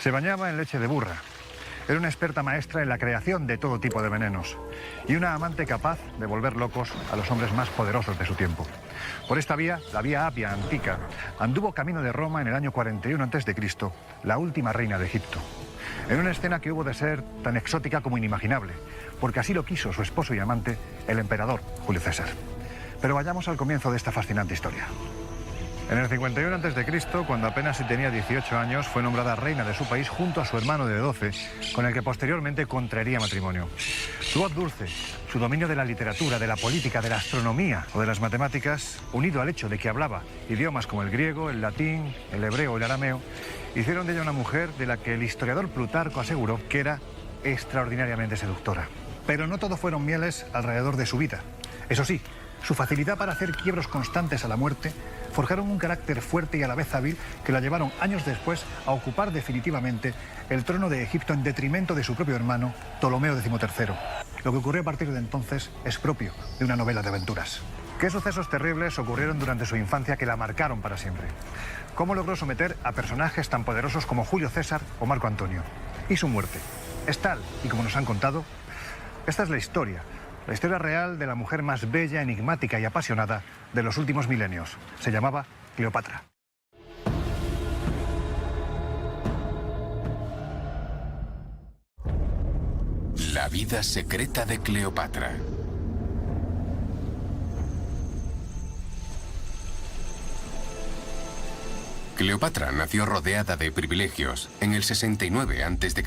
Se bañaba en leche de burra. Era una experta maestra en la creación de todo tipo de venenos y una amante capaz de volver locos a los hombres más poderosos de su tiempo. Por esta vía, la vía Apia antica, anduvo camino de Roma en el año 41 a.C., la última reina de Egipto. En una escena que hubo de ser tan exótica como inimaginable, porque así lo quiso su esposo y amante, el emperador Julio César. Pero vayamos al comienzo de esta fascinante historia. En el 51 a.C., cuando apenas tenía 18 años, fue nombrada reina de su país junto a su hermano de 12, con el que posteriormente contraería matrimonio. Su voz dulce, su dominio de la literatura, de la política, de la astronomía o de las matemáticas, unido al hecho de que hablaba idiomas como el griego, el latín, el hebreo o el arameo, hicieron de ella una mujer de la que el historiador Plutarco aseguró que era extraordinariamente seductora. Pero no todo fueron mieles alrededor de su vida. Eso sí, su facilidad para hacer quiebros constantes a la muerte forjaron un carácter fuerte y a la vez hábil que la llevaron años después a ocupar definitivamente el trono de Egipto en detrimento de su propio hermano, Ptolomeo XIII. Lo que ocurrió a partir de entonces es propio de una novela de aventuras. ¿Qué sucesos terribles ocurrieron durante su infancia que la marcaron para siempre? ¿Cómo logró someter a personajes tan poderosos como Julio César o Marco Antonio? ¿Y su muerte? ¿Es tal y como nos han contado? Esta es la historia real de la mujer más bella, enigmática y apasionada de los últimos milenios. Se llamaba Cleopatra. La vida secreta de Cleopatra. Cleopatra nació rodeada de privilegios en el 69 a.C.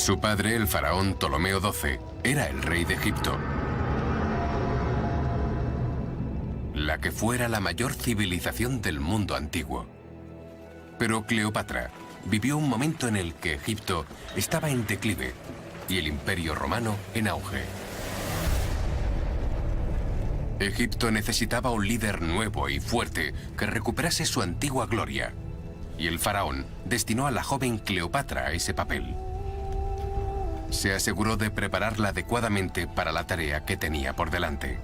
Su padre, el faraón Ptolomeo XII, era el rey de Egipto, la que fuera la mayor civilización del mundo antiguo. Pero Cleopatra vivió un momento en el que Egipto estaba en declive y el Imperio Romano en auge. Egipto necesitaba un líder nuevo y fuerte que recuperase su antigua gloria, y el faraón destinó a la joven Cleopatra a ese papel. Se aseguró de prepararla adecuadamente para la tarea que tenía por delante.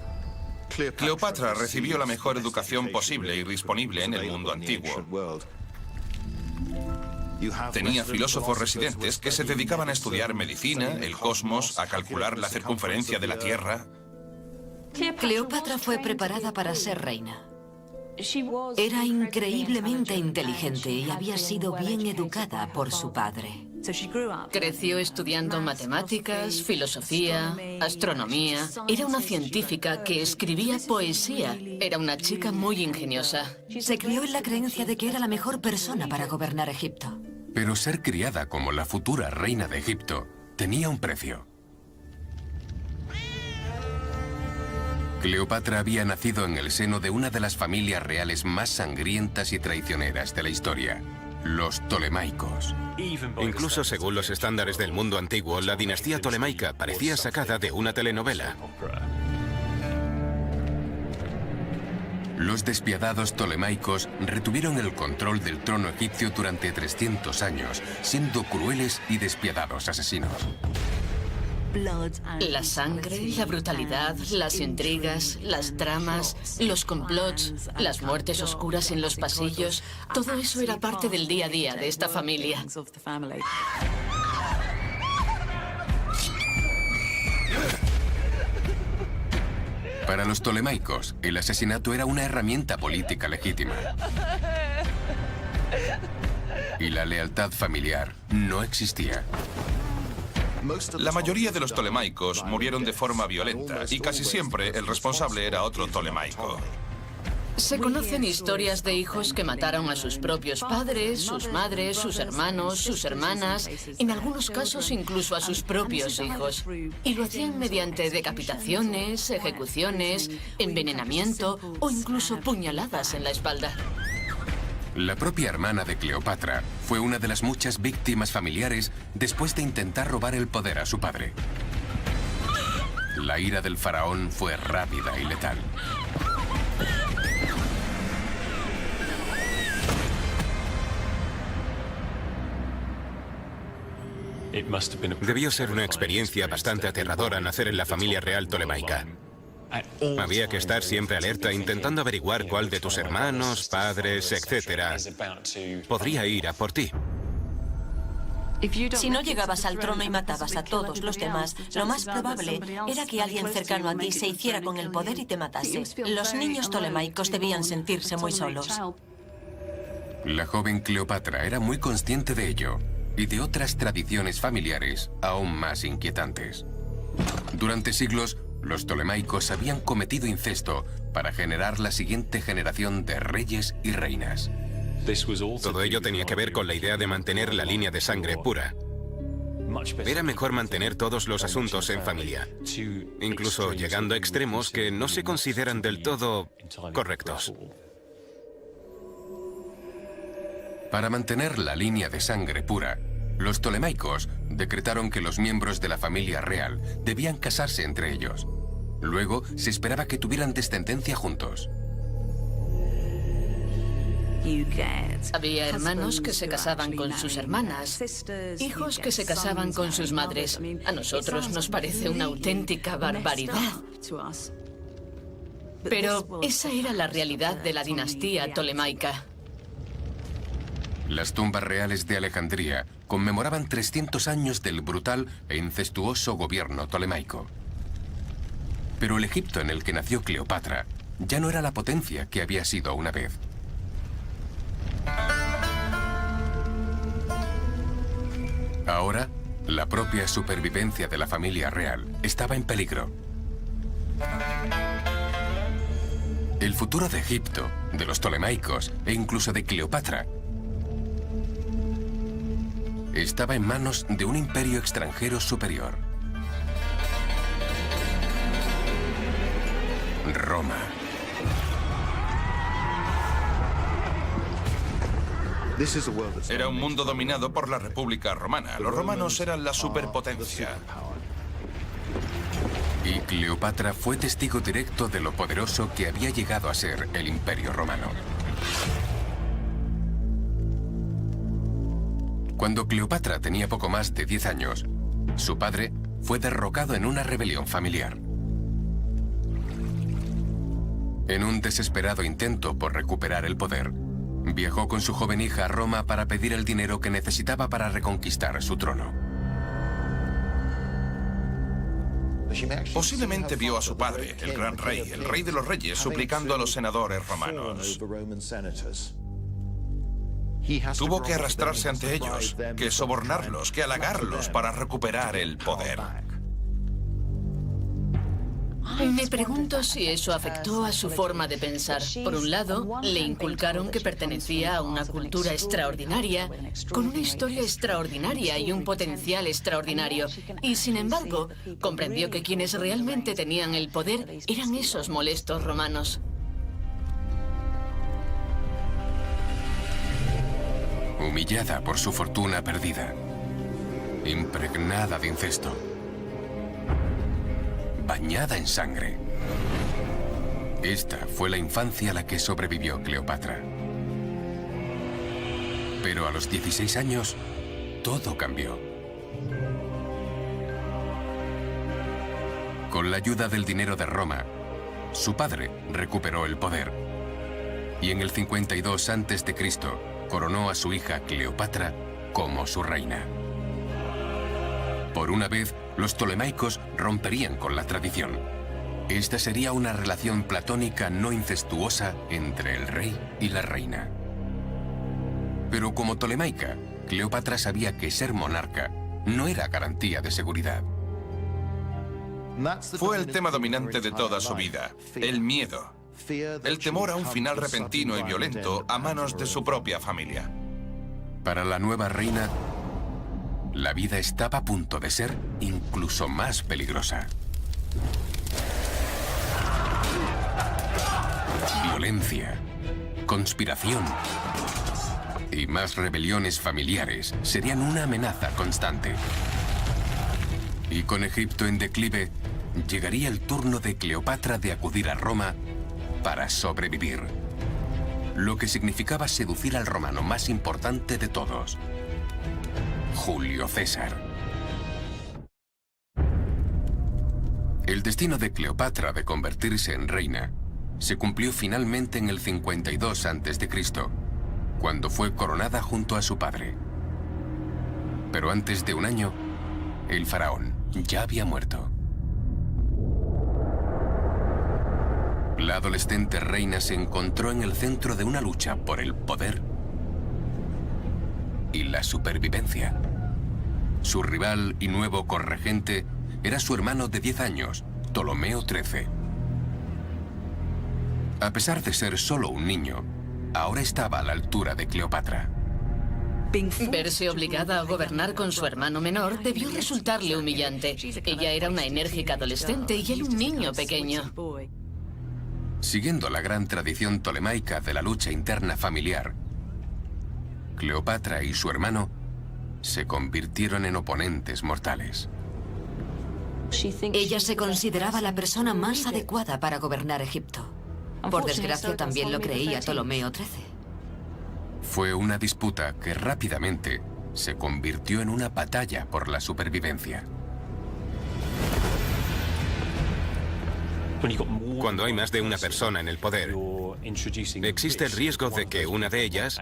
Cleopatra recibió la mejor educación posible y disponible en el mundo antiguo. Tenía filósofos residentes que se dedicaban a estudiar medicina, el cosmos, a calcular la circunferencia de la Tierra. Cleopatra fue preparada para ser reina. Era increíblemente inteligente y había sido bien educada por su padre. Creció estudiando matemáticas, filosofía, astronomía. Era una científica que escribía poesía. Era una chica muy ingeniosa. Se crió en la creencia de que era la mejor persona para gobernar Egipto. Pero ser criada como la futura reina de Egipto tenía un precio. Cleopatra había nacido en el seno de una de las familias reales más sangrientas y traicioneras de la historia, los Ptolemaicos. Incluso según los estándares del mundo antiguo, la dinastía tolemaica parecía sacada de una telenovela. Los despiadados Ptolemaicos retuvieron el control del trono egipcio durante 300 años, siendo crueles y despiadados asesinos. La sangre, la brutalidad, las intrigas, las tramas, los complots, las muertes oscuras en los pasillos, todo eso era parte del día a día de esta familia. Para los Ptolemaicos, el asesinato era una herramienta política legítima. Y la lealtad familiar no existía. La mayoría de los Ptolemaicos murieron de forma violenta y casi siempre el responsable era otro Ptolemaico. Se conocen historias de hijos que mataron a sus propios padres, sus madres, sus hermanos, sus hermanas, en algunos casos incluso a sus propios hijos. Y lo hacían mediante decapitaciones, ejecuciones, envenenamiento o incluso puñaladas en la espalda. La propia hermana de Cleopatra fue una de las muchas víctimas familiares después de intentar robar el poder a su padre. La ira del faraón fue rápida y letal. Debió ser una experiencia bastante aterradora nacer en la familia real tolemaica. Había que estar siempre alerta intentando averiguar cuál de tus hermanos, padres, etcétera, podría ir a por ti. Si no llegabas al trono y matabas a todos los demás, lo más probable era que alguien cercano a ti se hiciera con el poder y te matase. Los niños tolemaicos debían sentirse muy solos. La joven Cleopatra era muy consciente de ello y de otras tradiciones familiares aún más inquietantes. Durante siglos, los tolemaicos habían cometido incesto para generar la siguiente generación de reyes y reinas. Todo ello tenía que ver con la idea de mantener la línea de sangre pura. Era mejor mantener todos los asuntos en familia, incluso llegando a extremos que no se consideran del todo correctos. Para mantener la línea de sangre pura, los tolemaicos decretaron que los miembros de la familia real debían casarse entre ellos. Luego se esperaba que tuvieran descendencia juntos. Había hermanos que se casaban con sus hermanas, hijos que se casaban con sus madres. A nosotros nos parece una auténtica barbaridad. Pero esa era la realidad de la dinastía tolemaica. Las tumbas reales de Alejandría conmemoraban 300 años del brutal e incestuoso gobierno tolemaico. Pero el Egipto en el que nació Cleopatra ya no era la potencia que había sido una vez. Ahora, la propia supervivencia de la familia real estaba en peligro. El futuro de Egipto, de los tolemaicos e incluso de Cleopatra estaba en manos de un imperio extranjero superior. Roma. Era un mundo dominado por la República Romana. Los romanos eran la superpotencia. Y Cleopatra fue testigo directo de lo poderoso que había llegado a ser el Imperio Romano. Cuando Cleopatra tenía poco más de 10 años, su padre fue derrocado en una rebelión familiar. En un desesperado intento por recuperar el poder, viajó con su joven hija a Roma para pedir el dinero que necesitaba para reconquistar su trono. Posiblemente vio a su padre, el gran rey, el rey de los reyes, suplicando a los senadores romanos. Tuvo que arrastrarse ante ellos, que sobornarlos, que halagarlos para recuperar el poder. Me pregunto si eso afectó a su forma de pensar. Por un lado, le inculcaron que pertenecía a una cultura extraordinaria, con una historia extraordinaria y un potencial extraordinario. Y sin embargo, comprendió que quienes realmente tenían el poder eran esos molestos romanos. Humillada por su fortuna perdida, impregnada de incesto, bañada en sangre. Esta fue la infancia a la que sobrevivió Cleopatra. Pero a los 16 años, todo cambió. Con la ayuda del dinero de Roma, su padre recuperó el poder. Y en el 52 a.C., coronó a su hija Cleopatra como su reina. Por una vez, los tolemaicos romperían con la tradición. Esta sería una relación platónica no incestuosa entre el rey y la reina. Pero como tolemaica, Cleopatra sabía que ser monarca no era garantía de seguridad. Fue el tema dominante de toda su vida, el miedo. El temor a un final repentino y violento a manos de su propia familia. Para la nueva reina, la vida estaba a punto de ser incluso más peligrosa. Violencia, conspiración y más rebeliones familiares serían una amenaza constante. Y con Egipto en declive, llegaría el turno de Cleopatra de acudir a Roma para sobrevivir. Lo que significaba seducir al romano más importante de todos, Julio César. El destino de Cleopatra de convertirse en reina se cumplió finalmente en el 52 a.C., cuando fue coronada junto a su padre. Pero antes de un año, el faraón ya había muerto. La adolescente reina se encontró en el centro de una lucha por el poder y la supervivencia. Su rival y nuevo corregente era su hermano de 10 años, Ptolomeo XIII. A pesar de ser solo un niño, ahora estaba a la altura de Cleopatra. Verse obligada a gobernar con su hermano menor debió resultarle humillante. Ella era una enérgica adolescente y él un niño pequeño. Siguiendo la gran tradición tolemaica de la lucha interna familiar, Cleopatra y su hermano se convirtieron en oponentes mortales. Ella se consideraba la persona más adecuada para gobernar Egipto. Por desgracia, también lo creía Ptolomeo XIII. Fue una disputa que rápidamente se convirtió en una batalla por la supervivencia. Cuando hay más de una persona en el poder, existe el riesgo de que una de ellas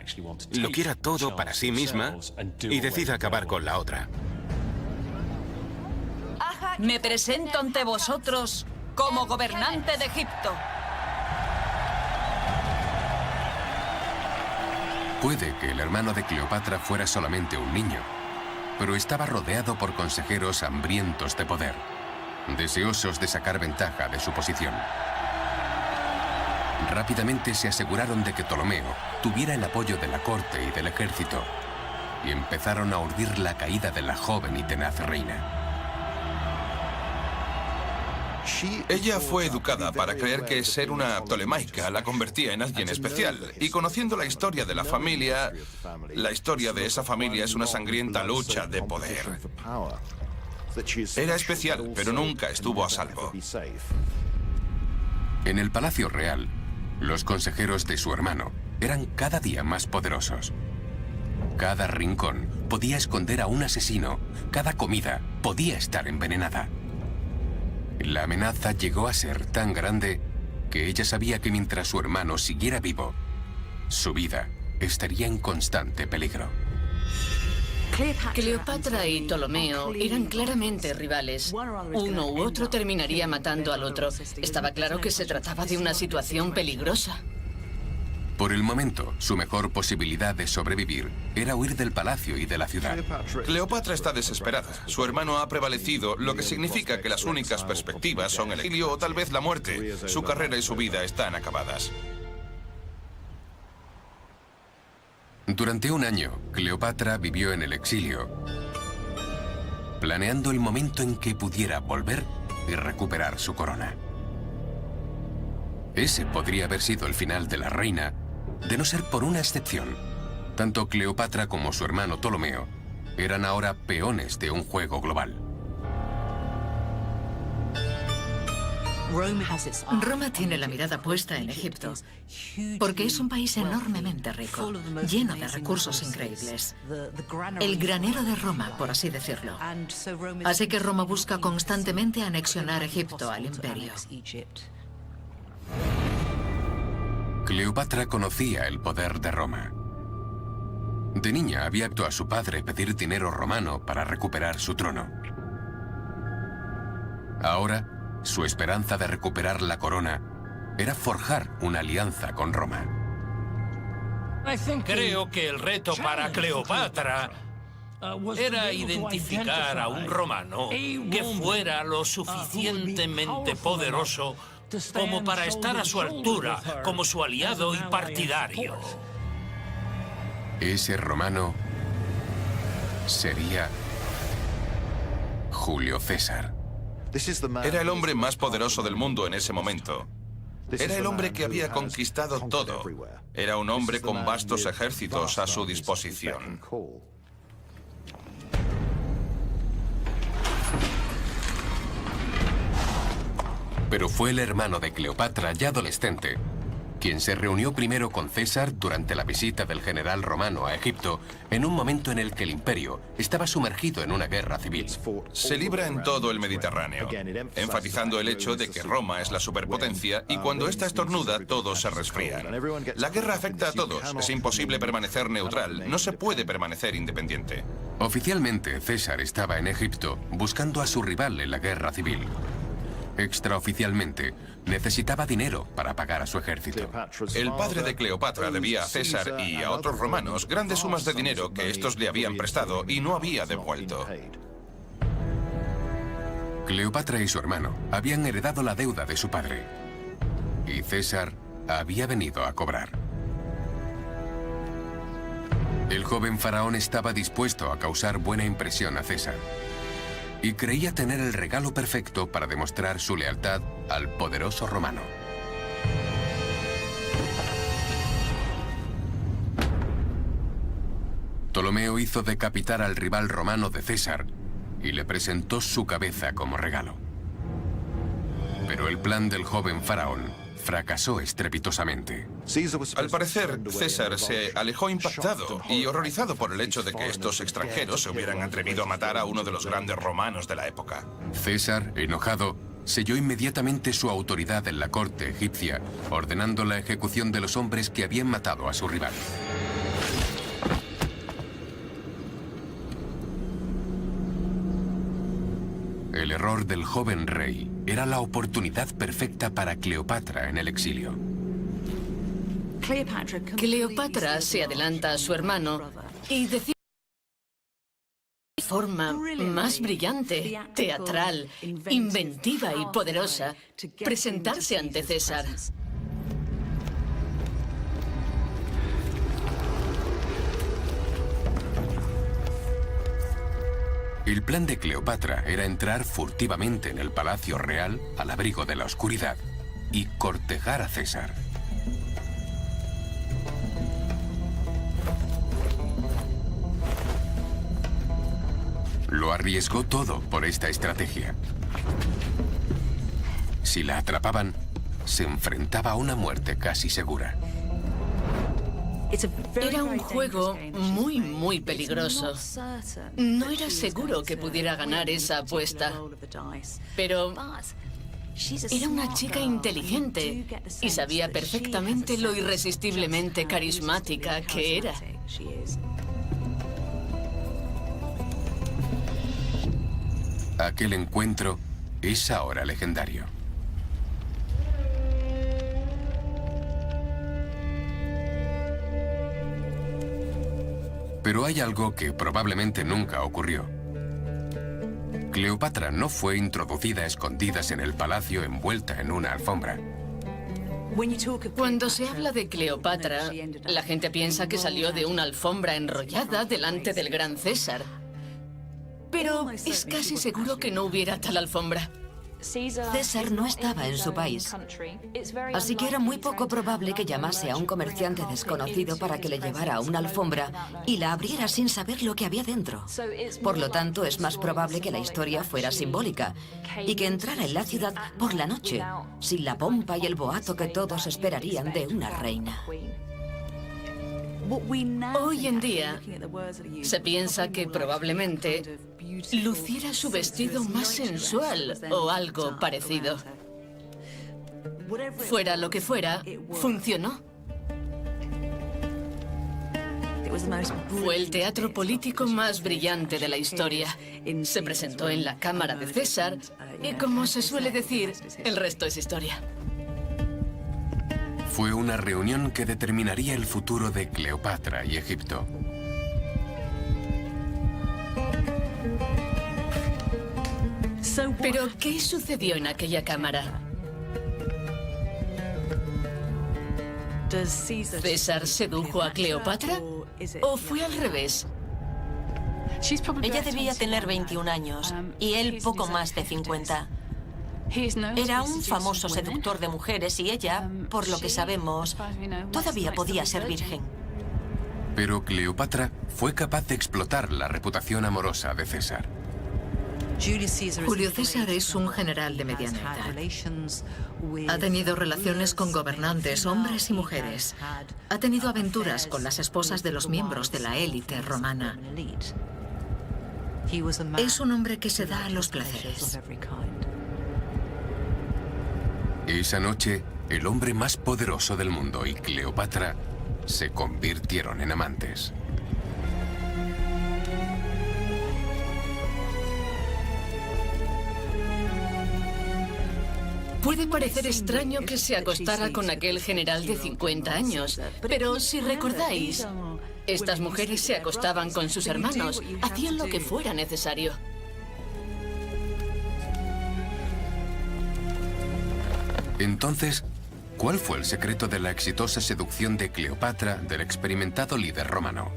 lo quiera todo para sí misma y decida acabar con la otra. Me presento ante vosotros como gobernante de Egipto. Puede que el hermano de Cleopatra fuera solamente un niño, pero estaba rodeado por consejeros hambrientos de poder, deseosos de sacar ventaja de su posición. Rápidamente se aseguraron de que Ptolomeo tuviera el apoyo de la corte y del ejército, y empezaron a urdir la caída de la joven y tenaz reina. Ella fue educada para creer que ser una tolemaica la convertía en alguien especial. Y conociendo la historia de la familia, la historia de esa familia es una sangrienta lucha de poder. Era especial, pero nunca estuvo a salvo. En el Palacio Real, los consejeros de su hermano eran cada día más poderosos. Cada rincón podía esconder a un asesino, cada comida podía estar envenenada. La amenaza llegó a ser tan grande que ella sabía que mientras su hermano siguiera vivo, su vida estaría en constante peligro. Cleopatra y Ptolomeo eran claramente rivales. Uno u otro terminaría matando al otro. Estaba claro que se trataba de una situación peligrosa. Por el momento, su mejor posibilidad de sobrevivir era huir del palacio y de la ciudad. Cleopatra está desesperada. Su hermano ha prevalecido, lo que significa que las únicas perspectivas son el exilio o tal vez la muerte. Su carrera y su vida están acabadas. Durante un año, Cleopatra vivió en el exilio, planeando el momento en que pudiera volver y recuperar su corona. Ese podría haber sido el final de la reina, de no ser por una excepción. Tanto Cleopatra como su hermano Ptolomeo eran ahora peones de un juego global. Roma tiene la mirada puesta en Egipto, porque es un país enormemente rico, lleno de recursos increíbles. El granero de Roma, por así decirlo. Así que Roma busca constantemente anexionar Egipto al imperio. Cleopatra conocía el poder de Roma. De niña había visto a su padre pedir dinero romano para recuperar su trono. Ahora, su esperanza de recuperar la corona era forjar una alianza con Roma. Creo que el reto para Cleopatra era identificar a un romano que fuera lo suficientemente poderoso como para estar a su altura, como su aliado y partidario. Ese romano sería Julio César. Era el hombre más poderoso del mundo en ese momento. Era el hombre que había conquistado todo. Era un hombre con vastos ejércitos a su disposición. Pero fue el hermano de Cleopatra, ya adolescente, quien se reunió primero con César durante la visita del general romano a Egipto, en un momento en el que el imperio estaba sumergido en una guerra civil. Se libra en todo el Mediterráneo, enfatizando el hecho de que Roma es la superpotencia y cuando ésta estornuda, todos se resfrían. La guerra afecta a todos, es imposible permanecer neutral, no se puede permanecer independiente. Oficialmente, César estaba en Egipto buscando a su rival en la guerra civil. Extraoficialmente, necesitaba dinero para pagar a su ejército. El padre de Cleopatra debía a César y a otros romanos grandes sumas de dinero que estos le habían prestado y no había devuelto. Cleopatra y su hermano habían heredado la deuda de su padre. Y César había venido a cobrar. El joven faraón estaba dispuesto a causar buena impresión a César. Y creía tener el regalo perfecto para demostrar su lealtad al poderoso romano. Ptolomeo hizo decapitar al rival romano de César y le presentó su cabeza como regalo. Pero el plan del joven faraón fracasó estrepitosamente. Al parecer, César se alejó impactado y horrorizado por el hecho de que estos extranjeros se hubieran atrevido a matar a uno de los grandes romanos de la época. César, enojado, selló inmediatamente su autoridad en la corte egipcia, ordenando la ejecución de los hombres que habían matado a su rival. El error del joven rey era la oportunidad perfecta para Cleopatra en el exilio. Cleopatra se adelanta a su hermano y decide de forma más brillante, teatral, inventiva y poderosa presentarse ante César. El plan de Cleopatra era entrar furtivamente en el palacio real al abrigo de la oscuridad y cortejar a César. Lo arriesgó todo por esta estrategia. Si la atrapaban, se enfrentaba a una muerte casi segura. Era un juego muy peligroso. No era seguro que pudiera ganar esa apuesta. Pero era una chica inteligente y sabía perfectamente lo irresistiblemente carismática que era. Aquel encuentro es ahora legendario. Pero hay algo que probablemente nunca ocurrió. Cleopatra no fue introducida a escondidas en el palacio envuelta en una alfombra. Cuando se habla de Cleopatra, la gente piensa que salió de una alfombra enrollada delante del gran César. Pero es casi seguro que no hubiera tal alfombra. César no estaba en su país, así que era muy poco probable que llamase a un comerciante desconocido para que le llevara una alfombra y la abriera sin saber lo que había dentro. Por lo tanto, es más probable que la historia fuera simbólica y que entrara en la ciudad por la noche, sin la pompa y el boato que todos esperarían de una reina. Hoy en día, se piensa que probablemente luciera su vestido más sensual o algo parecido. Fuera lo que fuera, funcionó. Fue el teatro político más brillante de la historia. Se presentó en la cámara de César y, como se suele decir, el resto es historia. Fue una reunión que determinaría el futuro de Cleopatra y Egipto. ¿Pero qué sucedió en aquella cámara? ¿César sedujo a Cleopatra? ¿O fue al revés? Ella debía tener 21 años y él poco más de 50. Era un famoso seductor de mujeres y ella, por lo que sabemos, todavía podía ser virgen. Pero Cleopatra fue capaz de explotar la reputación amorosa de César. Julio César es un general de mediana edad. Ha tenido relaciones con gobernantes, hombres y mujeres. Ha tenido aventuras con las esposas de los miembros de la élite romana. Es un hombre que se da a los placeres. Esa noche, el hombre más poderoso del mundo y Cleopatra se convirtieron en amantes. Puede parecer extraño que se acostara con aquel general de 50 años, pero si recordáis, estas mujeres se acostaban con sus hermanos, hacían lo que fuera necesario. Entonces, ¿cuál fue el secreto de la exitosa seducción de Cleopatra del experimentado líder romano?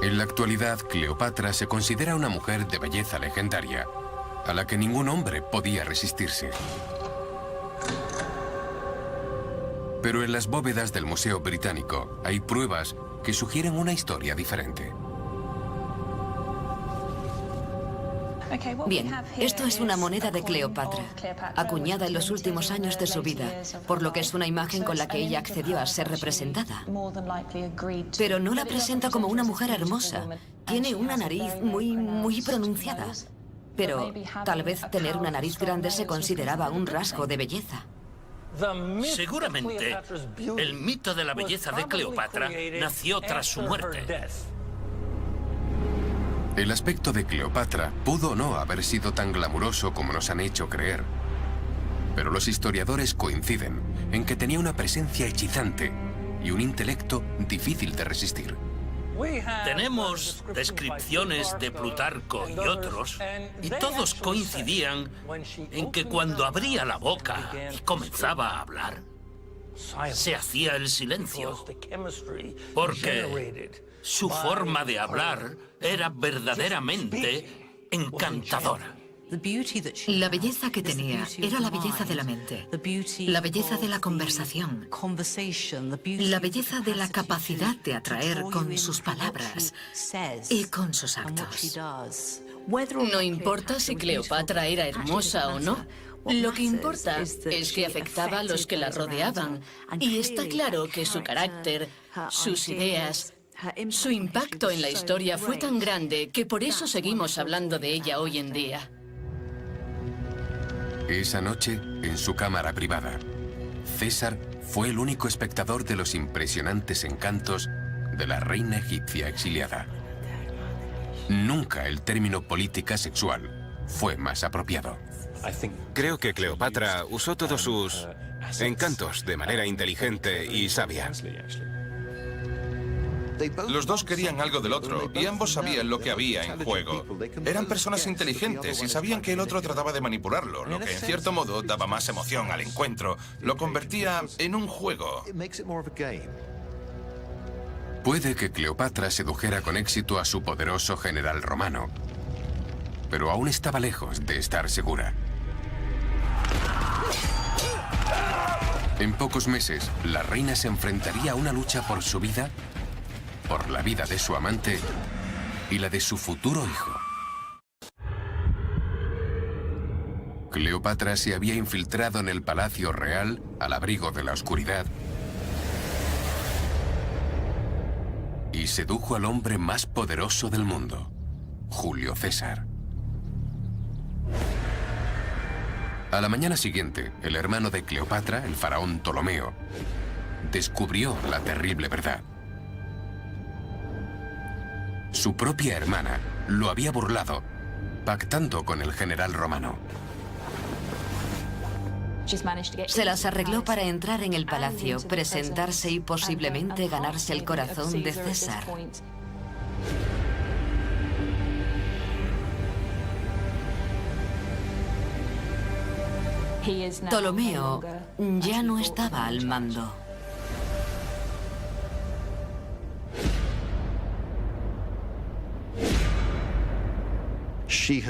En la actualidad, Cleopatra se considera una mujer de belleza legendaria, a la que ningún hombre podía resistirse. Pero en las bóvedas del Museo Británico hay pruebas que sugieren una historia diferente. Bien, esto es una moneda de Cleopatra, acuñada en los últimos años de su vida, por lo que es una imagen con la que ella accedió a ser representada. Pero no la presenta como una mujer hermosa. Tiene una nariz muy pronunciada. Pero tal vez tener una nariz grande se consideraba un rasgo de belleza. Seguramente, el mito de la belleza de Cleopatra nació tras su muerte. El aspecto de Cleopatra pudo no haber sido tan glamuroso como nos han hecho creer. Pero los historiadores coinciden en que tenía una presencia hechizante y un intelecto difícil de resistir. Tenemos descripciones de Plutarco y otros, y todos coincidían en que cuando abría la boca y comenzaba a hablar, se hacía el silencio, porque su forma de hablar era verdaderamente encantadora. La belleza que tenía era la belleza de la mente, la belleza de la conversación, la belleza de la capacidad de atraer con sus palabras y con sus actos. No importa si Cleopatra era hermosa o no. Lo que importa es que afectaba a los que la rodeaban. Y está claro que su carácter, sus ideas, su impacto en la historia fue tan grande que por eso seguimos hablando de ella hoy en día. Esa noche, en su cámara privada, César fue el único espectador de los impresionantes encantos de la reina egipcia exiliada. Nunca el término política sexual fue más apropiado. Creo que Cleopatra usó todos sus encantos de manera inteligente y sabia. Los dos querían algo del otro y ambos sabían lo que había en juego. Eran personas inteligentes y sabían que el otro trataba de manipularlo, lo que en cierto modo daba más emoción al encuentro, lo convertía en un juego. Puede que Cleopatra sedujera con éxito a su poderoso general romano, pero aún estaba lejos de estar segura. En pocos meses, la reina se enfrentaría a una lucha por su vida, por la vida de su amante y la de su futuro hijo. Cleopatra se había infiltrado en el palacio real al abrigo de la oscuridad y sedujo al hombre más poderoso del mundo, Julio César. A la mañana siguiente, el hermano de Cleopatra, el faraón Ptolomeo, descubrió la terrible verdad. Su propia hermana lo había burlado, pactando con el general romano. Se las arregló para entrar en el palacio, presentarse y posiblemente ganarse el corazón de César. Ptolomeo ya no estaba al mando.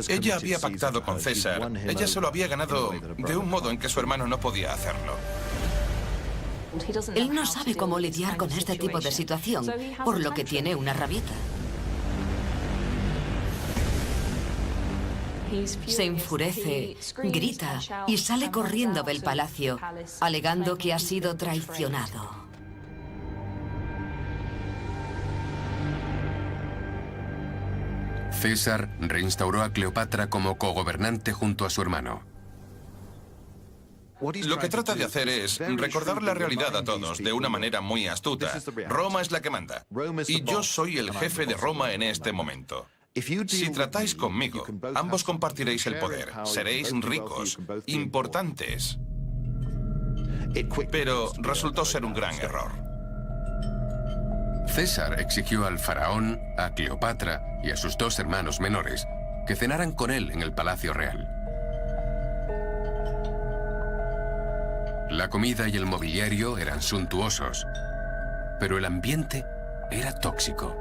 Ella había pactado con César. Ella se lo había ganado de un modo en que su hermano no podía hacerlo. Él no sabe cómo lidiar con este tipo de situación, por lo que tiene una rabieta. Se enfurece, grita y sale corriendo del palacio, alegando que ha sido traicionado. César reinstauró a Cleopatra como cogobernante junto a su hermano. Lo que trata de hacer es recordar la realidad a todos de una manera muy astuta. Roma es la que manda. Y yo soy el jefe de Roma en este momento. Si tratáis conmigo, ambos compartiréis el poder. Seréis ricos, importantes. Pero resultó ser un gran error. César exigió al faraón, a Cleopatra y a sus dos hermanos menores que cenaran con él en el Palacio Real. La comida y el mobiliario eran suntuosos, pero el ambiente era tóxico.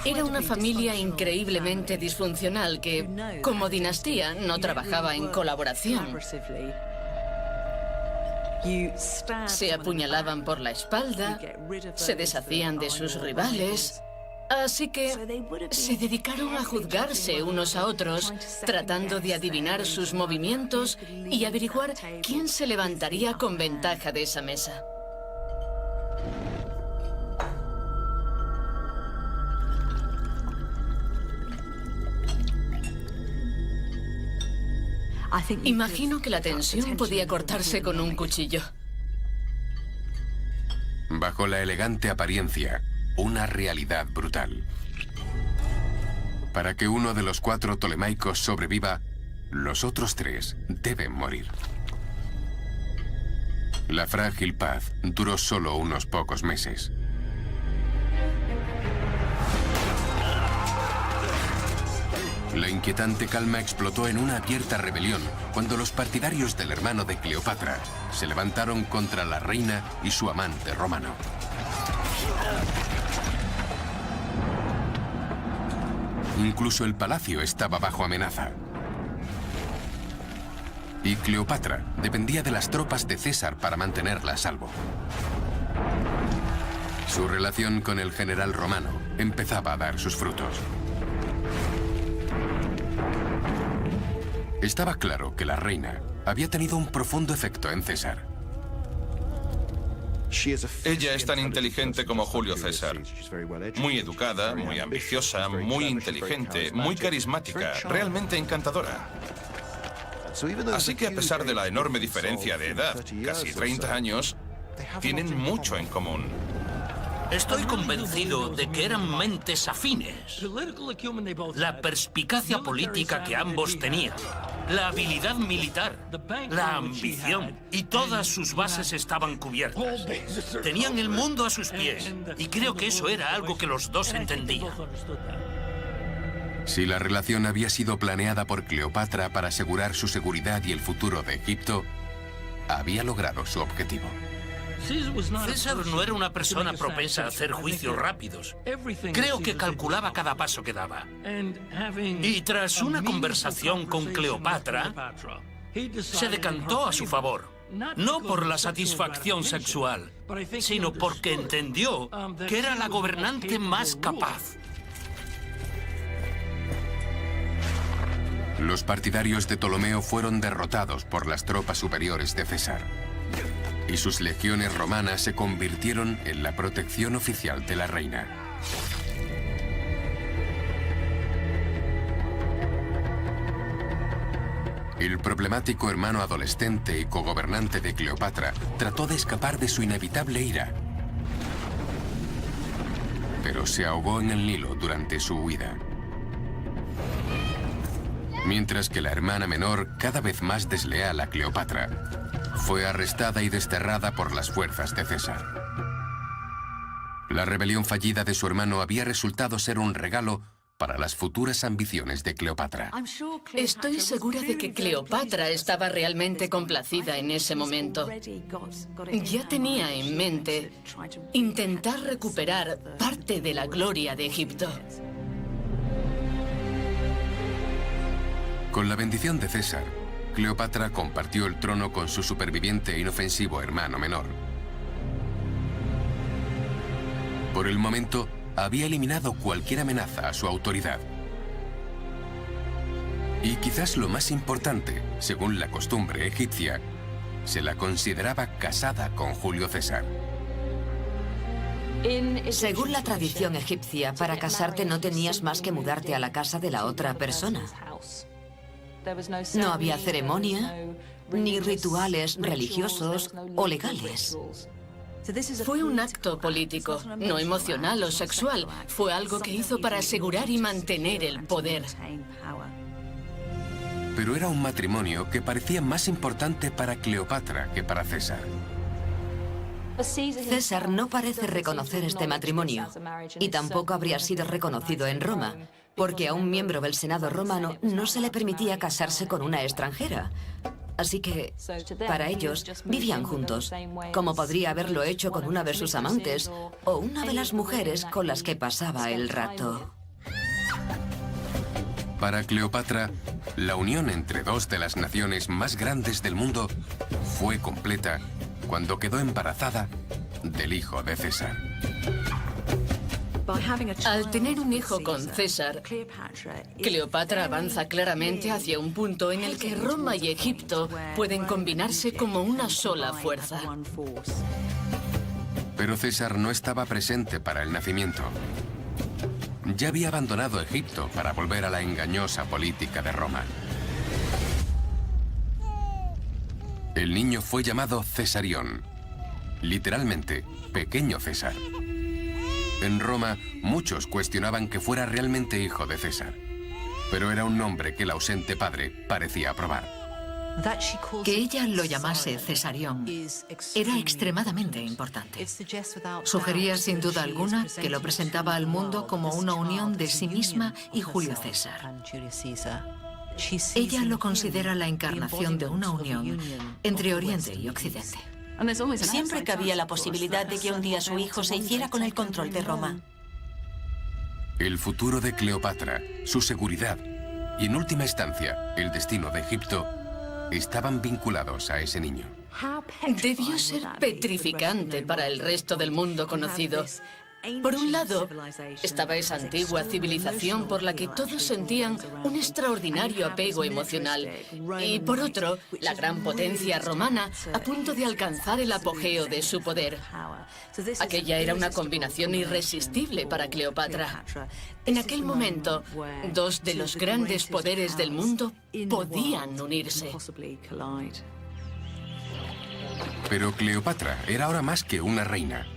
Era una familia increíblemente disfuncional que, como dinastía, no trabajaba en colaboración. Se apuñalaban por la espalda, se deshacían de sus rivales, así que se dedicaron a juzgarse unos a otros, tratando de adivinar sus movimientos y averiguar quién se levantaría con ventaja de esa mesa. Imagino que la tensión podía cortarse con un cuchillo. Bajo la elegante apariencia, una realidad brutal. Para que uno de los 4 ptolemaicos sobreviva, los otros 3 deben morir. La frágil paz duró solo unos pocos meses. La inquietante calma explotó en una abierta rebelión cuando los partidarios del hermano de Cleopatra se levantaron contra la reina y su amante romano. Incluso el palacio estaba bajo amenaza. Y Cleopatra dependía de las tropas de César para mantenerla a salvo. Su relación con el general romano empezaba a dar sus frutos. Estaba claro que la reina había tenido un profundo efecto en César. Ella es tan inteligente como Julio César. Muy educada, muy ambiciosa, muy inteligente, muy carismática, realmente encantadora. Así que a pesar de la enorme diferencia de edad, casi 30 años, tienen mucho en común. Estoy convencido de que eran mentes afines. La perspicacia política que ambos tenían, la habilidad militar, la ambición y todas sus bases estaban cubiertas. Tenían el mundo a sus pies y creo que eso era algo que los dos entendían. Si la relación había sido planeada por Cleopatra para asegurar su seguridad y el futuro de Egipto, había logrado su objetivo. César no era una persona propensa a hacer juicios rápidos. Creo que calculaba cada paso que daba. Y tras una conversación con Cleopatra, se decantó a su favor. No por la satisfacción sexual, sino porque entendió que era la gobernante más capaz. Los partidarios de Ptolomeo fueron derrotados por las tropas superiores de César. Y sus legiones romanas se convirtieron en la protección oficial de la reina. El problemático hermano adolescente y cogobernante de Cleopatra trató de escapar de su inevitable ira, pero se ahogó en el Nilo durante su huida. Mientras que la hermana menor, cada vez más desleal a Cleopatra, fue arrestada y desterrada por las fuerzas de César. La rebelión fallida de su hermano había resultado ser un regalo para las futuras ambiciones de Cleopatra. Estoy segura de que Cleopatra estaba realmente complacida en ese momento. Ya tenía en mente intentar recuperar parte de la gloria de Egipto. Con la bendición de César, Cleopatra compartió el trono con su superviviente e inofensivo hermano menor. Por el momento, había eliminado cualquier amenaza a su autoridad. Y quizás lo más importante, según la costumbre egipcia, se la consideraba casada con Julio César. Según la tradición egipcia, para casarte no tenías más que mudarte a la casa de la otra persona. No había ceremonia, ni rituales religiosos o legales. Fue un acto político, no emocional o sexual. Fue algo que hizo para asegurar y mantener el poder. Pero era un matrimonio que parecía más importante para Cleopatra que para César. César no parece reconocer este matrimonio y tampoco habría sido reconocido en Roma, porque a un miembro del Senado romano no se le permitía casarse con una extranjera. Así que, para ellos, vivían juntos, como podría haberlo hecho con una de sus amantes o una de las mujeres con las que pasaba el rato. Para Cleopatra, la unión entre dos de las naciones más grandes del mundo fue completa cuando quedó embarazada del hijo de César. Al tener un hijo con César, Cleopatra avanza claramente hacia un punto en el que Roma y Egipto pueden combinarse como una sola fuerza. Pero César no estaba presente para el nacimiento. Ya había abandonado Egipto para volver a la engañosa política de Roma. El niño fue llamado Cesarión, literalmente, pequeño César. En Roma, muchos cuestionaban que fuera realmente hijo de César, pero era un nombre que el ausente padre parecía aprobar. Que ella lo llamase Cesarión era extremadamente importante. Sugería sin duda alguna que lo presentaba al mundo como una unión de sí misma y Julio César. Ella lo considera la encarnación de una unión entre Oriente y Occidente. Siempre cabía la posibilidad de que un día su hijo se hiciera con el control de Roma. El futuro de Cleopatra, su seguridad y, en última instancia, el destino de Egipto estaban vinculados a ese niño. Debió ser petrificante para el resto del mundo conocido. Por un lado, estaba esa antigua civilización por la que todos sentían un extraordinario apego emocional. Y por otro, la gran potencia romana a punto de alcanzar el apogeo de su poder. Aquella era una combinación irresistible para Cleopatra. En aquel momento, dos de los grandes poderes del mundo podían unirse. Pero Cleopatra era ahora más que una reina.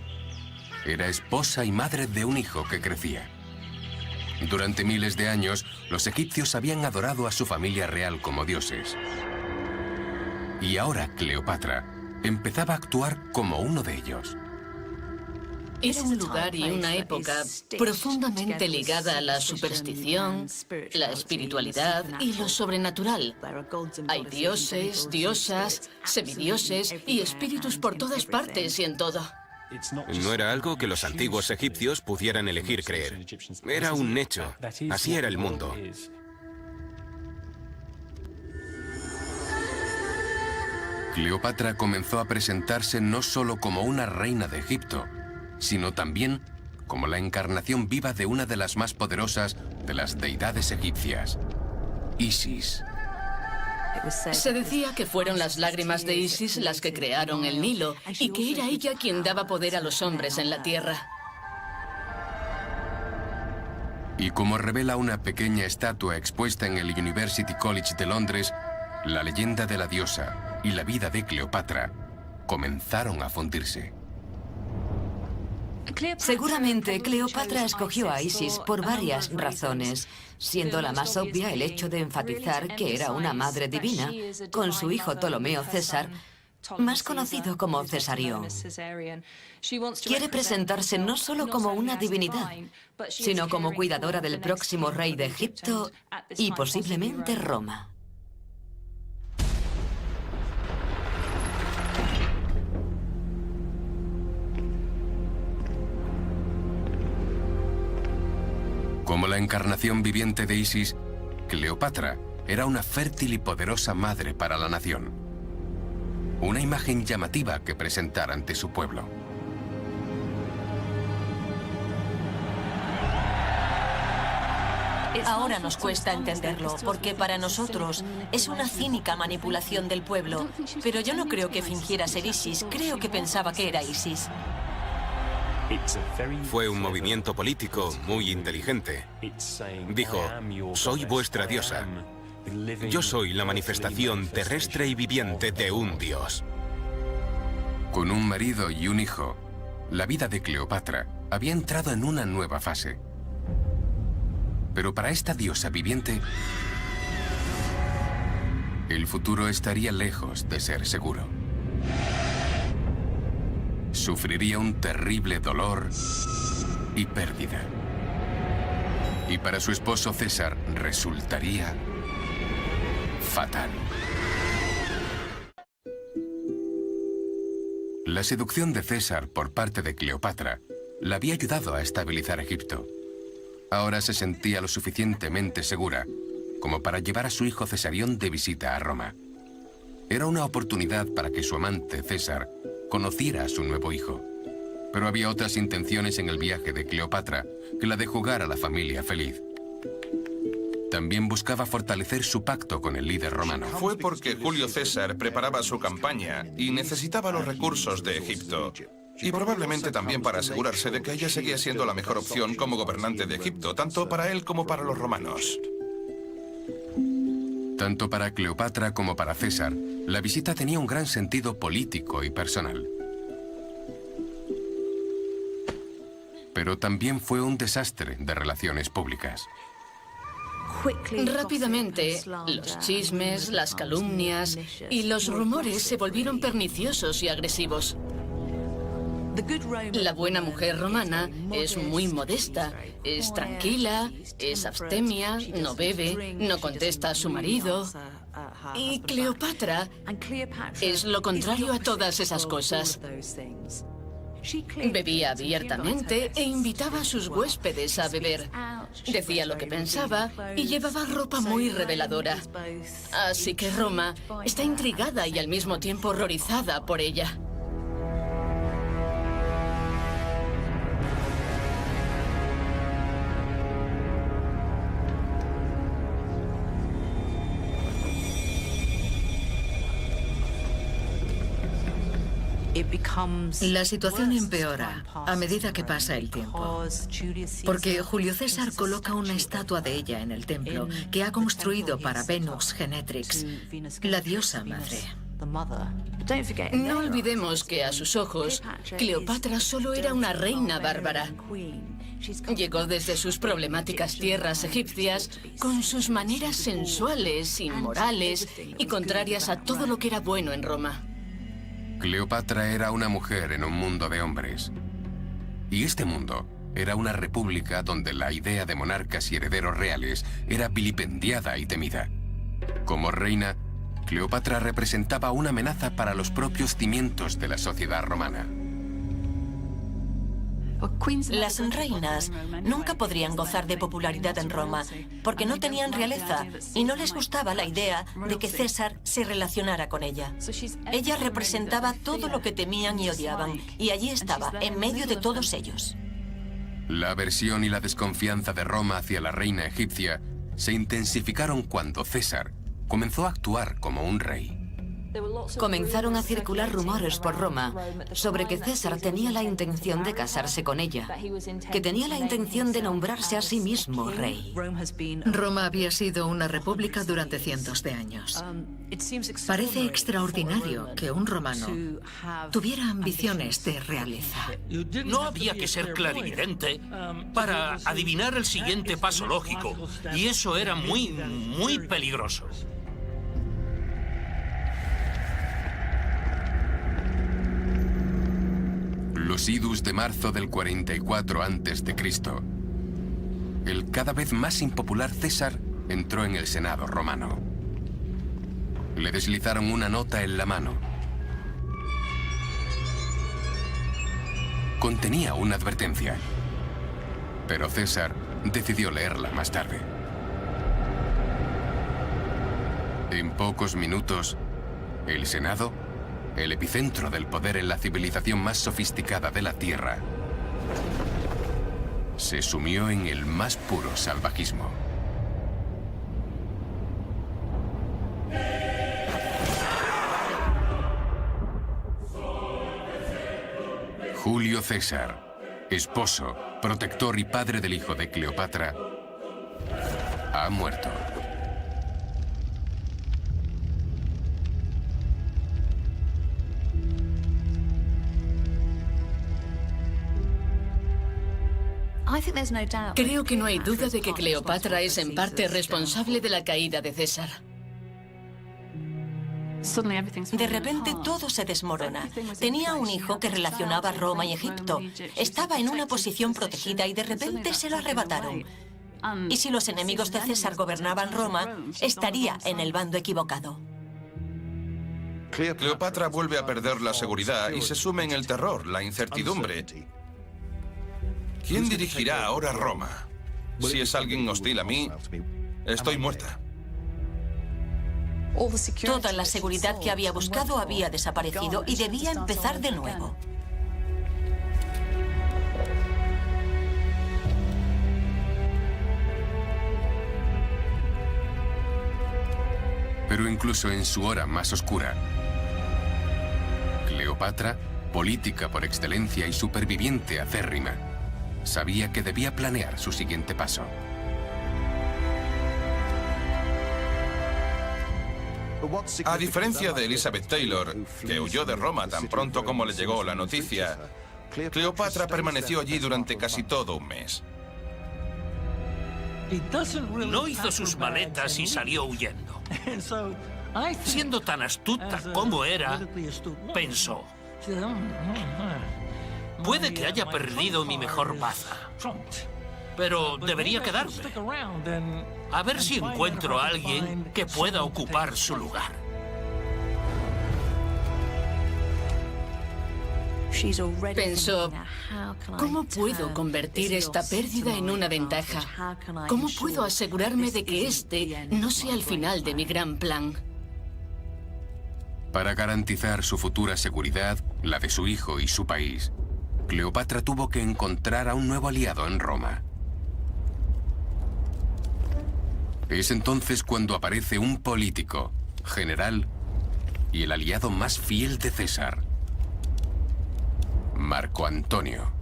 Era esposa y madre de un hijo que crecía. Durante miles de años, los egipcios habían adorado a su familia real como dioses. Y ahora Cleopatra empezaba a actuar como uno de ellos. Era un lugar y una época profundamente ligada a la superstición, la espiritualidad y lo sobrenatural. Hay dioses, diosas, semidioses y espíritus por todas partes y en todo. No era algo que los antiguos egipcios pudieran elegir creer. Era un hecho. Así era el mundo. Cleopatra comenzó a presentarse no solo como una reina de Egipto, sino también como la encarnación viva de una de las más poderosas de las deidades egipcias, Isis. Se decía que fueron las lágrimas de Isis las que crearon el Nilo y que era ella quien daba poder a los hombres en la tierra. Y como revela una pequeña estatua expuesta en el University College de Londres, la leyenda de la diosa y la vida de Cleopatra comenzaron a fundirse. Seguramente Cleopatra escogió a Isis por varias razones, siendo la más obvia el hecho de enfatizar que era una madre divina, con su hijo Ptolomeo César, más conocido como Cesarión. Quiere presentarse no solo como una divinidad, sino como cuidadora del próximo rey de Egipto y posiblemente Roma. Como la encarnación viviente de Isis, Cleopatra era una fértil y poderosa madre para la nación. Una imagen llamativa que presentar ante su pueblo. Ahora nos cuesta entenderlo, porque para nosotros es una cínica manipulación del pueblo. Pero yo no creo que fingiera ser Isis, creo que pensaba que era Isis. Fue un movimiento político muy inteligente. Dijo, soy vuestra diosa. Yo soy la manifestación terrestre y viviente de un dios. Con un marido y un hijo, la vida de Cleopatra había entrado en una nueva fase. Pero para esta diosa viviente, el futuro estaría lejos de ser seguro. Sufriría un terrible dolor y pérdida. Y para su esposo César resultaría fatal. La seducción de César por parte de Cleopatra la había ayudado a estabilizar Egipto. Ahora se sentía lo suficientemente segura como para llevar a su hijo Cesarión de visita a Roma. Era una oportunidad para que su amante César conociera a su nuevo hijo. Pero había otras intenciones en el viaje de Cleopatra que la de jugar a la familia feliz. También buscaba fortalecer su pacto con el líder romano. Fue porque Julio César preparaba su campaña y necesitaba los recursos de Egipto. Y probablemente también para asegurarse de que ella seguía siendo la mejor opción como gobernante de Egipto, tanto para él como para los romanos. Tanto para Cleopatra como para César, la visita tenía un gran sentido político y personal. Pero también fue un desastre de relaciones públicas. Rápidamente, los chismes, las calumnias y los rumores se volvieron perniciosos y agresivos. La buena mujer romana es muy modesta, es tranquila, es abstemia, no bebe, no contesta a su marido. Y Cleopatra es lo contrario a todas esas cosas. Bebía abiertamente e invitaba a sus huéspedes a beber. Decía lo que pensaba y llevaba ropa muy reveladora. Así que Roma está intrigada y al mismo tiempo horrorizada por ella. La situación empeora a medida que pasa el tiempo, porque Julio César coloca una estatua de ella en el templo que ha construido para Venus Genetrix, la diosa madre. No olvidemos que a sus ojos, Cleopatra solo era una reina bárbara. Llegó desde sus problemáticas tierras egipcias con sus maneras sensuales, inmorales y contrarias a todo lo que era bueno en Roma. Cleopatra era una mujer en un mundo de hombres. Y este mundo era una república donde la idea de monarcas y herederos reales era vilipendiada y temida. Como reina, Cleopatra representaba una amenaza para los propios cimientos de la sociedad romana. Las reinas nunca podrían gozar de popularidad en Roma porque no tenían realeza y no les gustaba la idea de que César se relacionara con ella. Ella representaba todo lo que temían y odiaban y allí estaba, en medio de todos ellos. La aversión y la desconfianza de Roma hacia la reina egipcia se intensificaron cuando César comenzó a actuar como un rey. Comenzaron a circular rumores por Roma sobre que César tenía la intención de casarse con ella, que tenía la intención de nombrarse a sí mismo rey. Roma había sido una república durante cientos de años. Parece extraordinario que un romano tuviera ambiciones de realeza. No había que ser clarividente para adivinar el siguiente paso lógico, y eso era muy peligroso. los idus de marzo del 44 a.C., el cada vez más impopular César entró en el Senado romano. Le deslizaron una nota en la mano. Contenía una advertencia, pero César decidió leerla más tarde. En pocos minutos, el Senado, el epicentro del poder en la civilización más sofisticada de la Tierra, se sumió en el más puro salvajismo. Julio César, esposo, protector y padre del hijo de Cleopatra, ha muerto. Creo que no hay duda de que Cleopatra es en parte responsable de la caída de César. De repente todo se desmorona. Tenía un hijo que relacionaba Roma y Egipto. Estaba en una posición protegida y de repente se lo arrebataron. Y si los enemigos de César gobernaban Roma, estaría en el bando equivocado. Cleopatra vuelve a perder la seguridad y se sume en el terror, la incertidumbre. ¿Quién dirigirá ahora Roma? Si es alguien hostil a mí, estoy muerta. Toda la seguridad que había buscado había desaparecido y debía empezar de nuevo. Pero incluso en su hora más oscura, Cleopatra, política por excelencia y superviviente acérrima, sabía que debía planear su siguiente paso. A diferencia de Elizabeth Taylor, que huyó de Roma tan pronto como le llegó la noticia, Cleopatra permaneció allí durante casi todo un mes. No hizo sus maletas y salió huyendo. Siendo tan astuta como era, pensó: puede que haya perdido mi mejor baza, pero debería quedarme. A ver si encuentro a alguien que pueda ocupar su lugar. Pensó, ¿cómo puedo convertir esta pérdida en una ventaja? ¿Cómo puedo asegurarme de que este no sea el final de mi gran plan? Para garantizar su futura seguridad, la de su hijo y su país, Cleopatra tuvo que encontrar a un nuevo aliado en Roma. Es entonces cuando aparece un político, general y el aliado más fiel de César, Marco Antonio.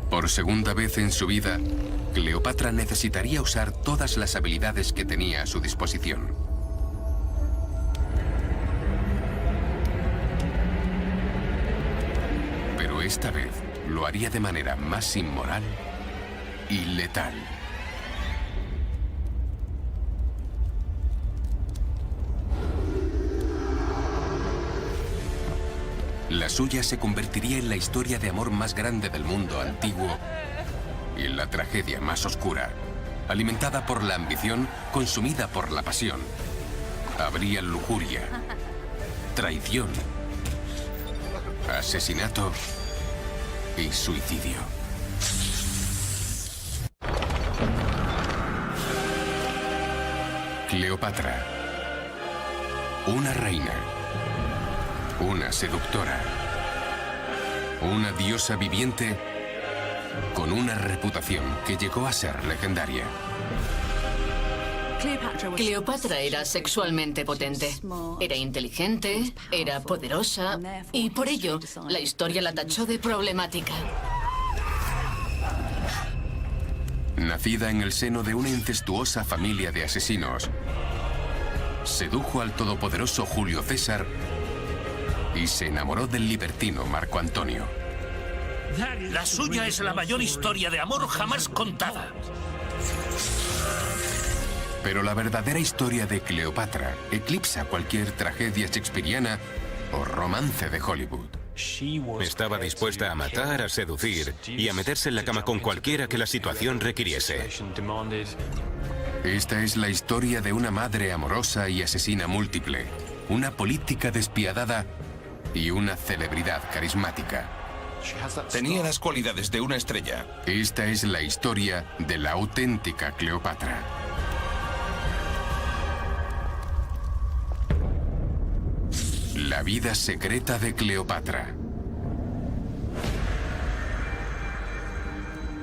Por segunda vez en su vida, Cleopatra necesitaría usar todas las habilidades que tenía a su disposición. Pero esta vez lo haría de manera más inmoral y letal. La suya se convertiría en la historia de amor más grande del mundo antiguo y en la tragedia más oscura, alimentada por la ambición, consumida por la pasión. Habría lujuria, traición, asesinato y suicidio. Cleopatra, una reina, una seductora, una diosa viviente con una reputación que llegó a ser legendaria. Cleopatra era sexualmente potente, era inteligente, era poderosa y por ello la historia la tachó de problemática. Nacida en el seno de una incestuosa familia de asesinos, sedujo al todopoderoso Julio César y se enamoró del libertino Marco Antonio. La suya es la mayor historia de amor jamás contada. Pero la verdadera historia de Cleopatra eclipsa cualquier tragedia shakespeariana o romance de Hollywood. Estaba dispuesta a matar, a seducir y a meterse en la cama con cualquiera que la situación requiriese. Esta es la historia de una madre amorosa y asesina múltiple, una política despiadada y una celebridad carismática. Tenía las cualidades de una estrella. Esta es la historia de la auténtica Cleopatra. La vida secreta de Cleopatra.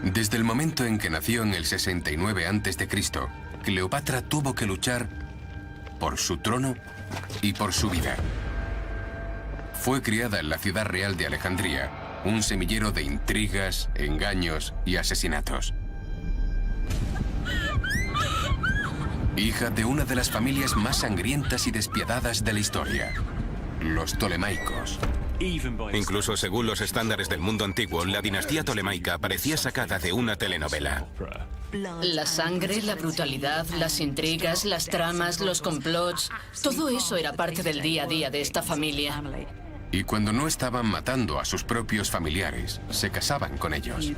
Desde el momento en que nació en el 69 a.C., Cleopatra tuvo que luchar por su trono y por su vida. Fue criada en la ciudad real de Alejandría, un semillero de intrigas, engaños y asesinatos. Hija de una de las familias más sangrientas y despiadadas de la historia, los Ptolemaicos. Incluso según los estándares del mundo antiguo, la dinastía tolemaica parecía sacada de una telenovela. La sangre, la brutalidad, las intrigas, las tramas, los complots, todo eso era parte del día a día de esta familia. Y cuando no estaban matando a sus propios familiares, se casaban con ellos.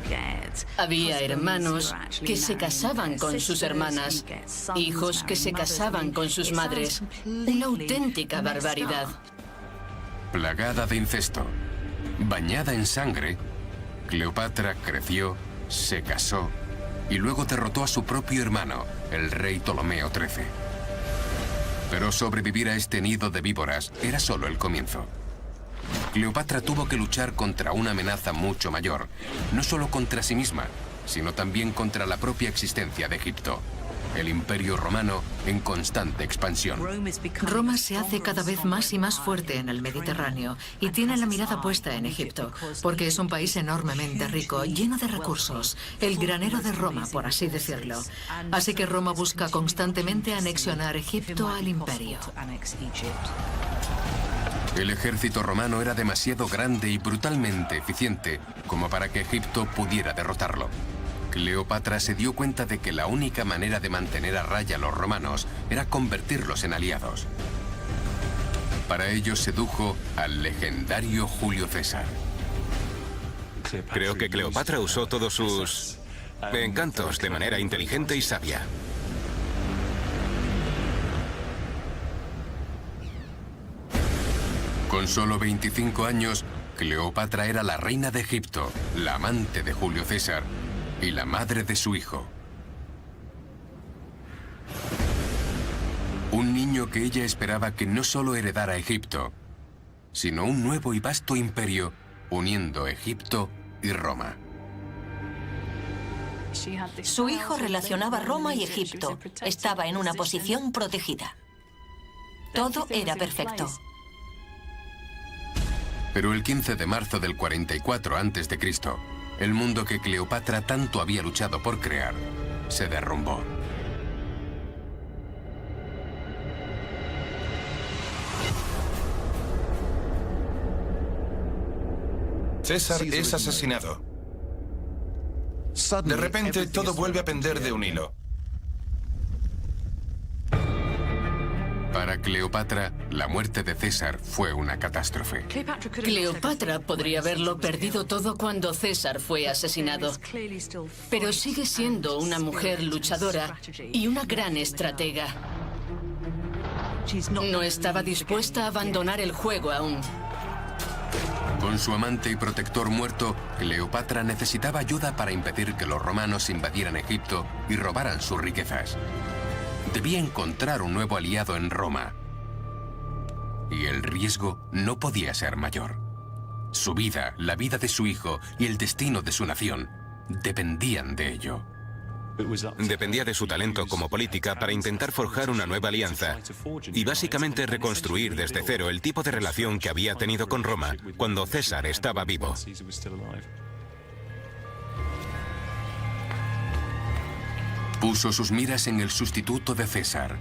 Había hermanos que se casaban con sus hermanas, hijos que se casaban con sus madres. Una auténtica barbaridad. Plagada de incesto, bañada en sangre, Cleopatra creció, se casó y luego derrotó a su propio hermano, el rey Ptolomeo XIII. Pero sobrevivir a este nido de víboras era solo el comienzo. Cleopatra tuvo que luchar contra una amenaza mucho mayor, no solo contra sí misma, sino también contra la propia existencia de Egipto, el Imperio Romano en constante expansión. Roma se hace cada vez más y más fuerte en el Mediterráneo y tiene la mirada puesta en Egipto, porque es un país enormemente rico, lleno de recursos, el granero de Roma, por así decirlo. Así que Roma busca constantemente anexionar Egipto al imperio. El ejército romano era demasiado grande y brutalmente eficiente como para que Egipto pudiera derrotarlo. Cleopatra se dio cuenta de que la única manera de mantener a raya a los romanos era convertirlos en aliados. Para ello sedujo al legendario Julio César. Creo que Cleopatra usó todos sus encantos de manera inteligente y sabia. Con solo 25 años, Cleopatra era la reina de Egipto, la amante de Julio César y la madre de su hijo. Un niño que ella esperaba que no solo heredara Egipto, sino un nuevo y vasto imperio uniendo Egipto y Roma. Su hijo relacionaba Roma y Egipto. Estaba en una posición protegida. Todo era perfecto. Pero el 15 de marzo del 44 a.C., el mundo que Cleopatra tanto había luchado por crear se derrumbó. César es asesinado. De repente, todo vuelve a pender de un hilo. Para Cleopatra, la muerte de César fue una catástrofe. Cleopatra podría haberlo perdido todo cuando César fue asesinado. Pero sigue siendo una mujer luchadora y una gran estratega. No estaba dispuesta a abandonar el juego aún. Con su amante y protector muerto, Cleopatra necesitaba ayuda para impedir que los romanos invadieran Egipto y robaran sus riquezas. Debía encontrar un nuevo aliado en Roma. Y el riesgo no podía ser mayor. Su vida, la vida de su hijo y el destino de su nación dependían de ello. Dependía de su talento como política para intentar forjar una nueva alianza y básicamente reconstruir desde cero el tipo de relación que había tenido con Roma cuando César estaba vivo. Puso sus miras en el sustituto de César,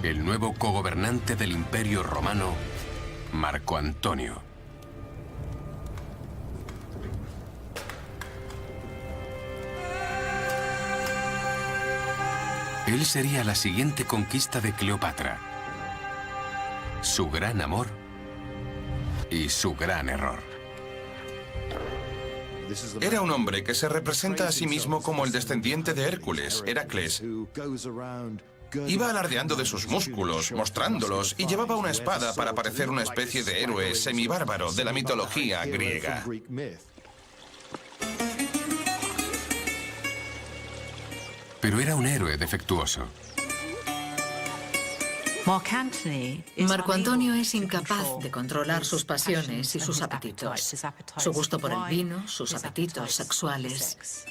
el nuevo cogobernante del Imperio Romano, Marco Antonio. Él sería la siguiente conquista de Cleopatra. Su gran amor y su gran error. Era un hombre que se representa a sí mismo como el descendiente de Hércules, Heracles. Iba alardeando de sus músculos, mostrándolos, y llevaba una espada para parecer una especie de héroe semibárbaro de la mitología griega. Pero era un héroe defectuoso. Marco Antonio es incapaz de controlar sus pasiones y sus apetitos. Su gusto por el vino, sus apetitos sexuales.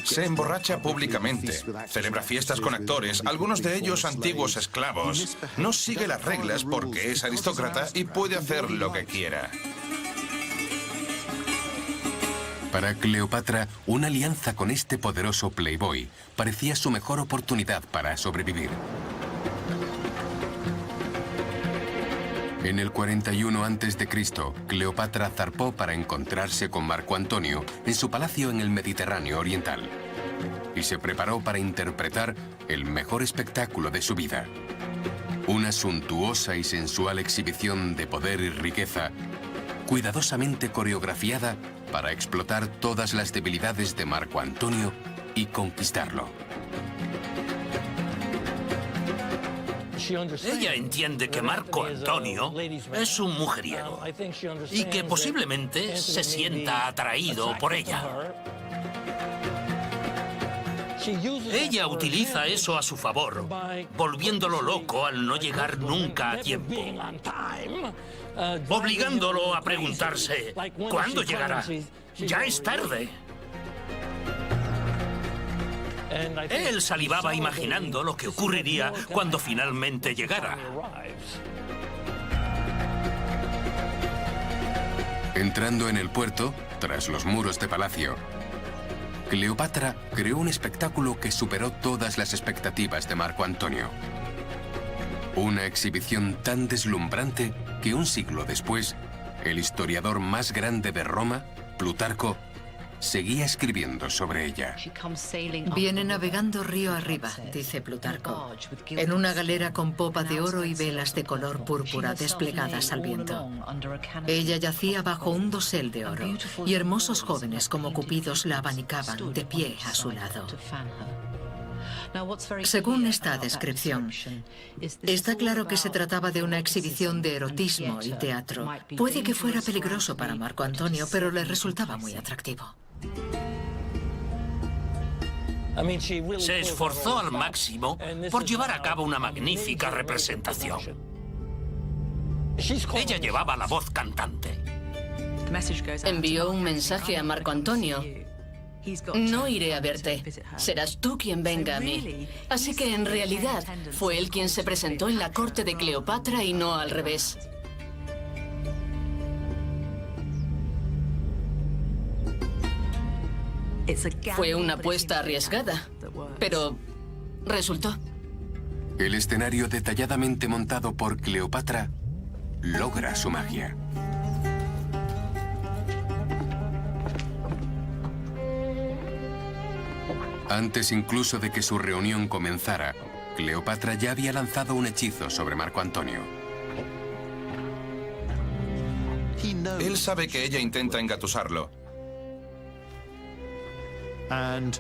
Se emborracha públicamente, celebra fiestas con actores, algunos de ellos antiguos esclavos. No sigue las reglas porque es aristócrata y puede hacer lo que quiera. Para Cleopatra, una alianza con este poderoso playboy parecía su mejor oportunidad para sobrevivir. En el 41 a.C., Cleopatra zarpó para encontrarse con Marco Antonio en su palacio en el Mediterráneo oriental y se preparó para interpretar el mejor espectáculo de su vida. Una suntuosa y sensual exhibición de poder y riqueza, cuidadosamente coreografiada para explotar todas las debilidades de Marco Antonio y conquistarlo. Ella entiende que Marco Antonio es un mujeriego y que posiblemente se sienta atraído por ella. Ella utiliza eso a su favor, volviéndolo loco al no llegar nunca a tiempo, obligándolo a preguntarse ¿cuándo llegará? Ya es tarde. Él salivaba imaginando lo que ocurriría cuando finalmente llegara. Entrando en el puerto, tras los muros de palacio, Cleopatra creó un espectáculo que superó todas las expectativas de Marco Antonio. Una exhibición tan deslumbrante que un siglo después, el historiador más grande de Roma, Plutarco, seguía escribiendo sobre ella. Viene navegando río arriba, dice Plutarco, en una galera con popa de oro y velas de color púrpura desplegadas al viento. Ella yacía bajo un dosel de oro y hermosos jóvenes como cupidos la abanicaban de pie a su lado. Según esta descripción, está claro que se trataba de una exhibición de erotismo y teatro. Puede que fuera peligroso para Marco Antonio, pero le resultaba muy atractivo. Se esforzó al máximo por llevar a cabo una magnífica representación. Ella llevaba la voz cantante. Envió un mensaje a Marco Antonio. No iré a verte. Serás tú quien venga a mí. Así que en realidad fue él quien se presentó en la corte de Cleopatra y no al revés. Fue una apuesta arriesgada, pero resultó. El escenario detalladamente montado por Cleopatra logra su magia. Antes incluso de que su reunión comenzara, Cleopatra ya había lanzado un hechizo sobre Marco Antonio. Él sabe que ella intenta engatusarlo.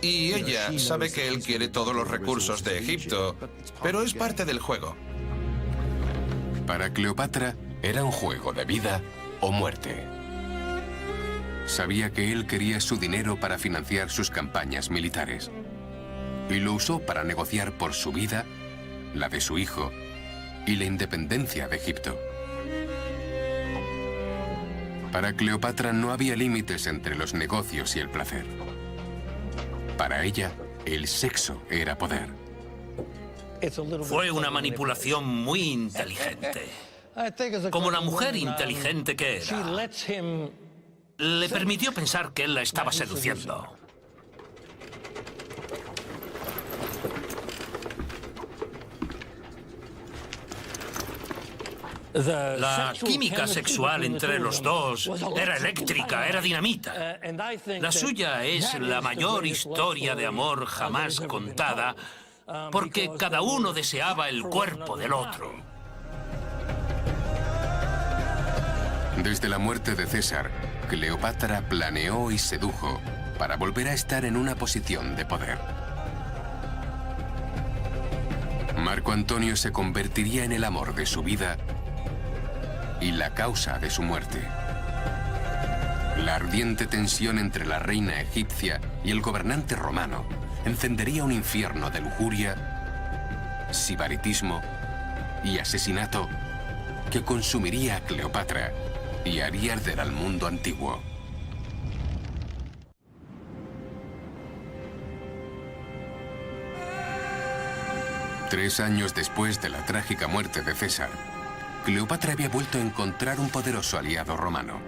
Y ella sabe que él quiere todos los recursos de Egipto, pero es parte del juego. Para Cleopatra era un juego de vida o muerte. Sabía que él quería su dinero para financiar sus campañas militares. Y lo usó para negociar por su vida, la de su hijo y la independencia de Egipto. Para Cleopatra no había límites entre los negocios y el placer. Para ella, el sexo era poder. Fue una manipulación muy inteligente. Como la mujer inteligente que era, le permitió pensar que él la estaba seduciendo. La química sexual entre los dos era eléctrica, era dinamita. La suya es la mayor historia de amor jamás contada, porque cada uno deseaba el cuerpo del otro. Desde la muerte de César, Cleopatra planeó y sedujo para volver a estar en una posición de poder. Marco Antonio se convertiría en el amor de su vida y la causa de su muerte. La ardiente tensión entre la reina egipcia y el gobernante romano encendería un infierno de lujuria, sibaritismo y asesinato que consumiría a Cleopatra y haría arder al mundo antiguo. Tres años después de la trágica muerte de César, Cleopatra había vuelto a encontrar un poderoso aliado romano.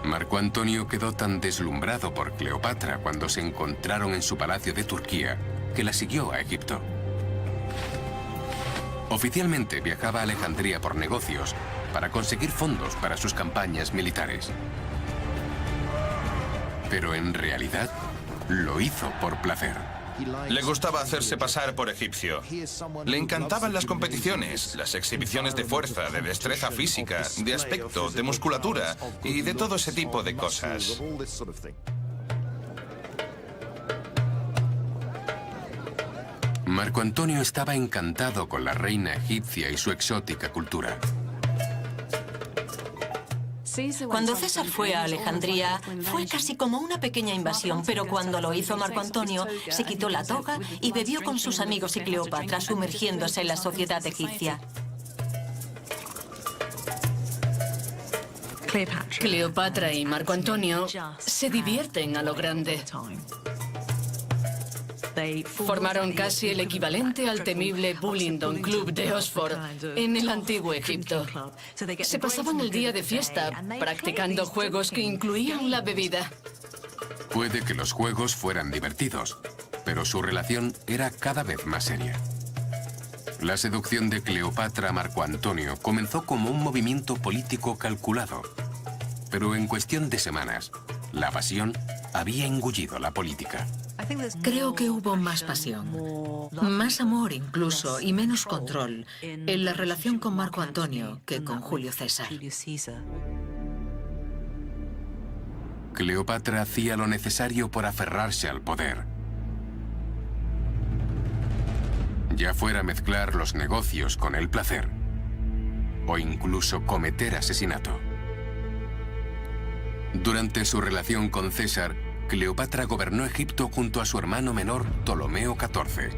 Marco Antonio quedó tan deslumbrado por Cleopatra cuando se encontraron en su palacio de Turquía que la siguió a Egipto. Oficialmente viajaba a Alejandría por negocios para conseguir fondos para sus campañas militares. Pero en realidad lo hizo por placer. Le gustaba hacerse pasar por egipcio. Le encantaban las competiciones, las exhibiciones de fuerza, de destreza física, de aspecto, de musculatura y de todo ese tipo de cosas. Marco Antonio estaba encantado con la reina egipcia y su exótica cultura. Cuando César fue a Alejandría, fue casi como una pequeña invasión, pero cuando lo hizo Marco Antonio, se quitó la toga y bebió con sus amigos y Cleopatra, sumergiéndose en la sociedad egipcia. Cleopatra y Marco Antonio se divierten a lo grande. Formaron casi el equivalente al temible Bullingdon Club de Oxford en el antiguo Egipto. Se pasaban el día de fiesta practicando juegos que incluían la bebida. Puede que los juegos fueran divertidos, pero su relación era cada vez más seria. La seducción de Cleopatra a Marco Antonio comenzó como un movimiento político calculado, pero en cuestión de semanas, la pasión había engullido la política. Creo que hubo más pasión, más amor incluso y menos control en la relación con Marco Antonio que con Julio César. Cleopatra hacía lo necesario por aferrarse al poder. Ya fuera mezclar los negocios con el placer, o incluso cometer asesinato. Durante su relación con César, Cleopatra gobernó Egipto junto a su hermano menor, Ptolomeo XIV.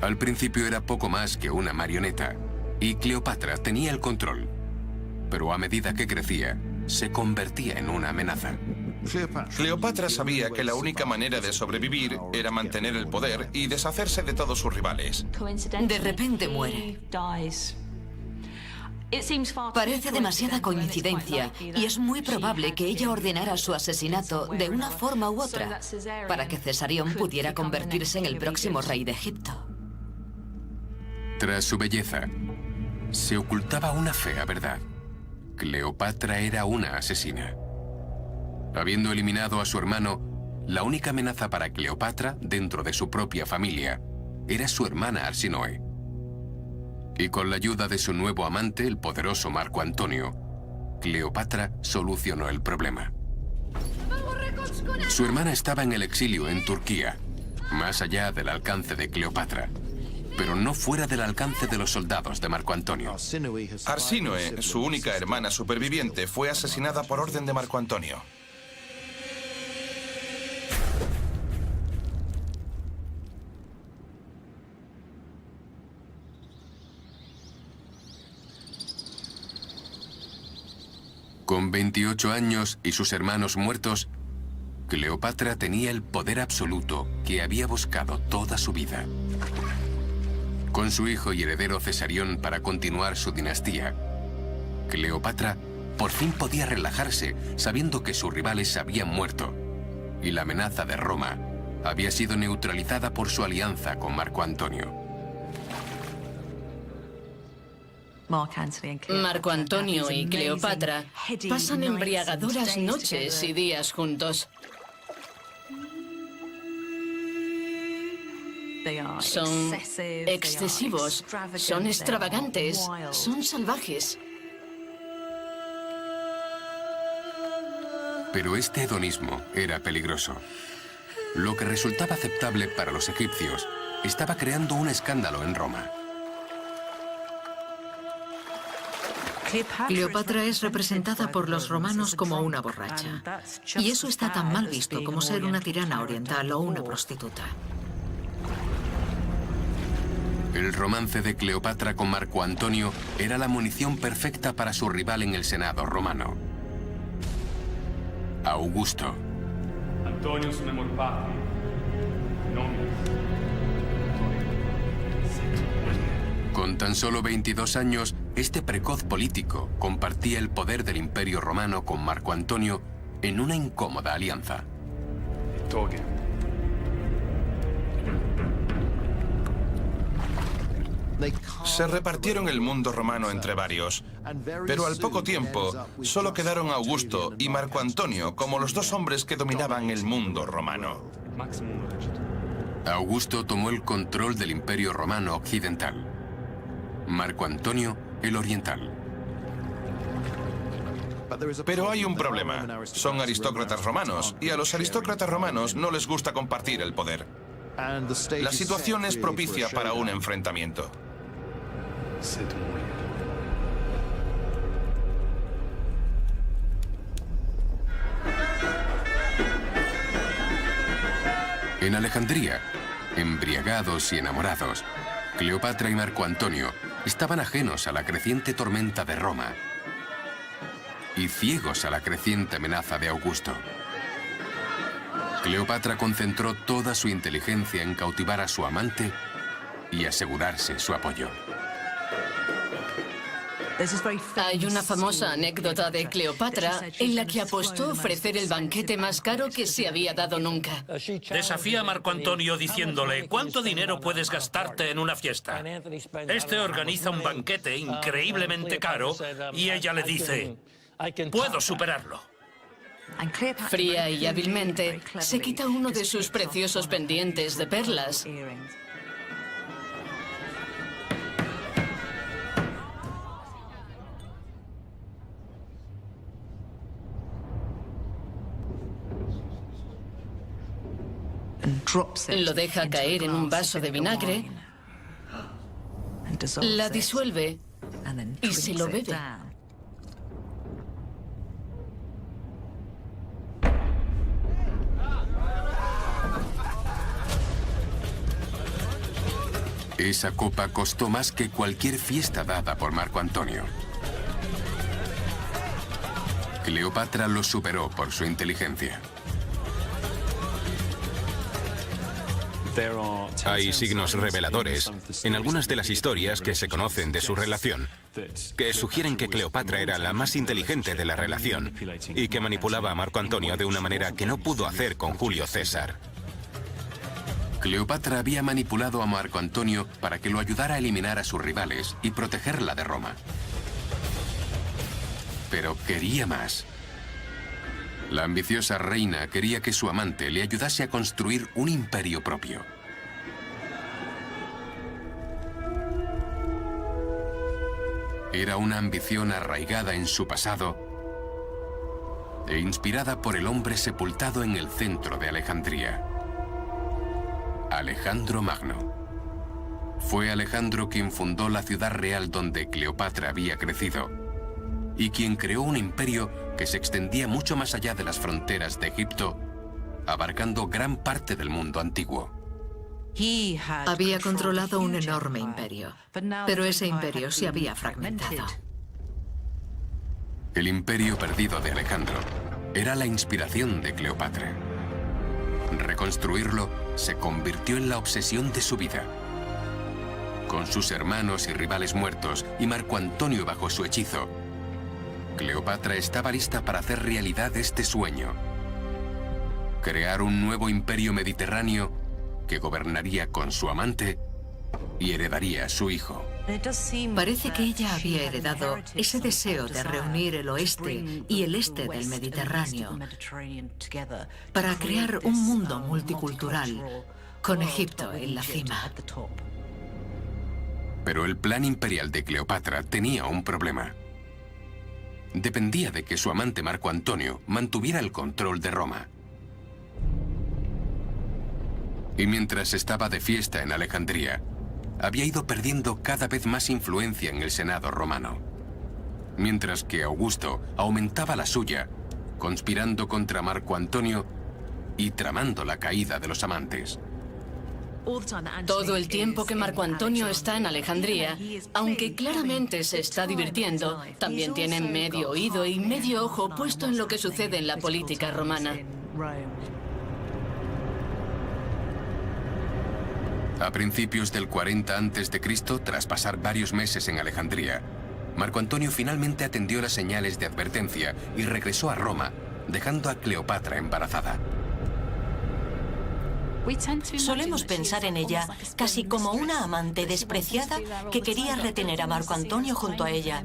Al principio era poco más que una marioneta, y Cleopatra tenía el control. Pero a medida que crecía, se convertía en una amenaza. Cleopatra sabía que la única manera de sobrevivir era mantener el poder y deshacerse de todos sus rivales. De repente muere. Parece demasiada coincidencia y es muy probable que ella ordenara su asesinato de una forma u otra para que Cesarión pudiera convertirse en el próximo rey de Egipto. Tras su belleza, se ocultaba una fea verdad. Cleopatra era una asesina. Habiendo eliminado a su hermano, la única amenaza para Cleopatra dentro de su propia familia era su hermana Arsinoe. Y con la ayuda de su nuevo amante, el poderoso Marco Antonio, Cleopatra solucionó el problema. Su hermana estaba en el exilio en Turquía, más allá del alcance de Cleopatra, pero no fuera del alcance de los soldados de Marco Antonio. Arsinoe, su única hermana superviviente, fue asesinada por orden de Marco Antonio. Con 28 años y sus hermanos muertos, Cleopatra tenía el poder absoluto que había buscado toda su vida. Con su hijo y heredero Cesarión para continuar su dinastía, Cleopatra por fin podía relajarse sabiendo que sus rivales habían muerto y la amenaza de Roma había sido neutralizada por su alianza con Marco Antonio. Marco Antonio y Cleopatra pasan embriagadoras noches y días juntos. Son excesivos, son extravagantes, son salvajes. Pero este hedonismo era peligroso. Lo que resultaba aceptable para los egipcios estaba creando un escándalo en Roma. Cleopatra es representada por los romanos como una borracha. Y eso está tan mal visto como ser una tirana oriental o una prostituta. El romance de Cleopatra con Marco Antonio era la munición perfecta para su rival en el Senado romano, Augusto. Con tan solo 22 años, este precoz político compartía el poder del Imperio Romano con Marco Antonio en una incómoda alianza. Se repartieron el mundo romano entre varios, pero al poco tiempo solo quedaron Augusto y Marco Antonio como los dos hombres que dominaban el mundo romano. Augusto tomó el control del Imperio Romano occidental, Marco Antonio el oriental. Pero hay un problema. Son aristócratas romanos, y a los aristócratas romanos no les gusta compartir el poder. La situación es propicia para un enfrentamiento. En Alejandría, embriagados y enamorados, Cleopatra y Marco Antonio estaban ajenos a la creciente tormenta de Roma y ciegos a la creciente amenaza de Augusto. Cleopatra concentró toda su inteligencia en cautivar a su amante y asegurarse su apoyo. Hay una famosa anécdota de Cleopatra en la que apostó a ofrecer el banquete más caro que se había dado nunca. Desafía a Marco Antonio diciéndole: ¿cuánto dinero puedes gastarte en una fiesta? Este organiza un banquete increíblemente caro y ella le dice: puedo superarlo. Fría y hábilmente se quita uno de sus preciosos pendientes de perlas. Lo deja caer en un vaso de vinagre, la disuelve y se lo bebe. Esa copa costó más que cualquier fiesta dada por Marco Antonio. Cleopatra lo superó por su inteligencia. Hay signos reveladores en algunas de las historias que se conocen de su relación, que sugieren que Cleopatra era la más inteligente de la relación y que manipulaba a Marco Antonio de una manera que no pudo hacer con Julio César. Cleopatra había manipulado a Marco Antonio para que lo ayudara a eliminar a sus rivales y protegerla de Roma. Pero quería más. La ambiciosa reina quería que su amante le ayudase a construir un imperio propio. Era una ambición arraigada en su pasado e inspirada por el hombre sepultado en el centro de Alejandría, Alejandro Magno. Fue Alejandro quien fundó la ciudad real donde Cleopatra había crecido y quien creó un imperio que se extendía mucho más allá de las fronteras de Egipto, abarcando gran parte del mundo antiguo. Había controlado un enorme imperio, pero ese imperio se había fragmentado. El imperio perdido de Alejandro era la inspiración de Cleopatra. Reconstruirlo se convirtió en la obsesión de su vida. Con sus hermanos y rivales muertos y Marco Antonio bajo su hechizo, Cleopatra estaba lista para hacer realidad este sueño: crear un nuevo imperio mediterráneo que gobernaría con su amante y heredaría a su hijo. Parece que ella había heredado ese deseo de reunir el oeste y el este del Mediterráneo para crear un mundo multicultural, con Egipto en la cima. Pero el plan imperial de Cleopatra tenía un problema. Dependía de que su amante Marco Antonio mantuviera el control de Roma. Y mientras estaba de fiesta en Alejandría, había ido perdiendo cada vez más influencia en el Senado romano. Mientras que Augusto aumentaba la suya, conspirando contra Marco Antonio y tramando la caída de los amantes. Todo el tiempo que Marco Antonio está en Alejandría, aunque claramente se está divirtiendo, también tiene medio oído y medio ojo puesto en lo que sucede en la política romana. A principios del 40 a.C., tras pasar varios meses en Alejandría, Marco Antonio finalmente atendió las señales de advertencia y regresó a Roma, dejando a Cleopatra embarazada. Solemos pensar en ella casi como una amante despreciada que quería retener a Marco Antonio junto a ella.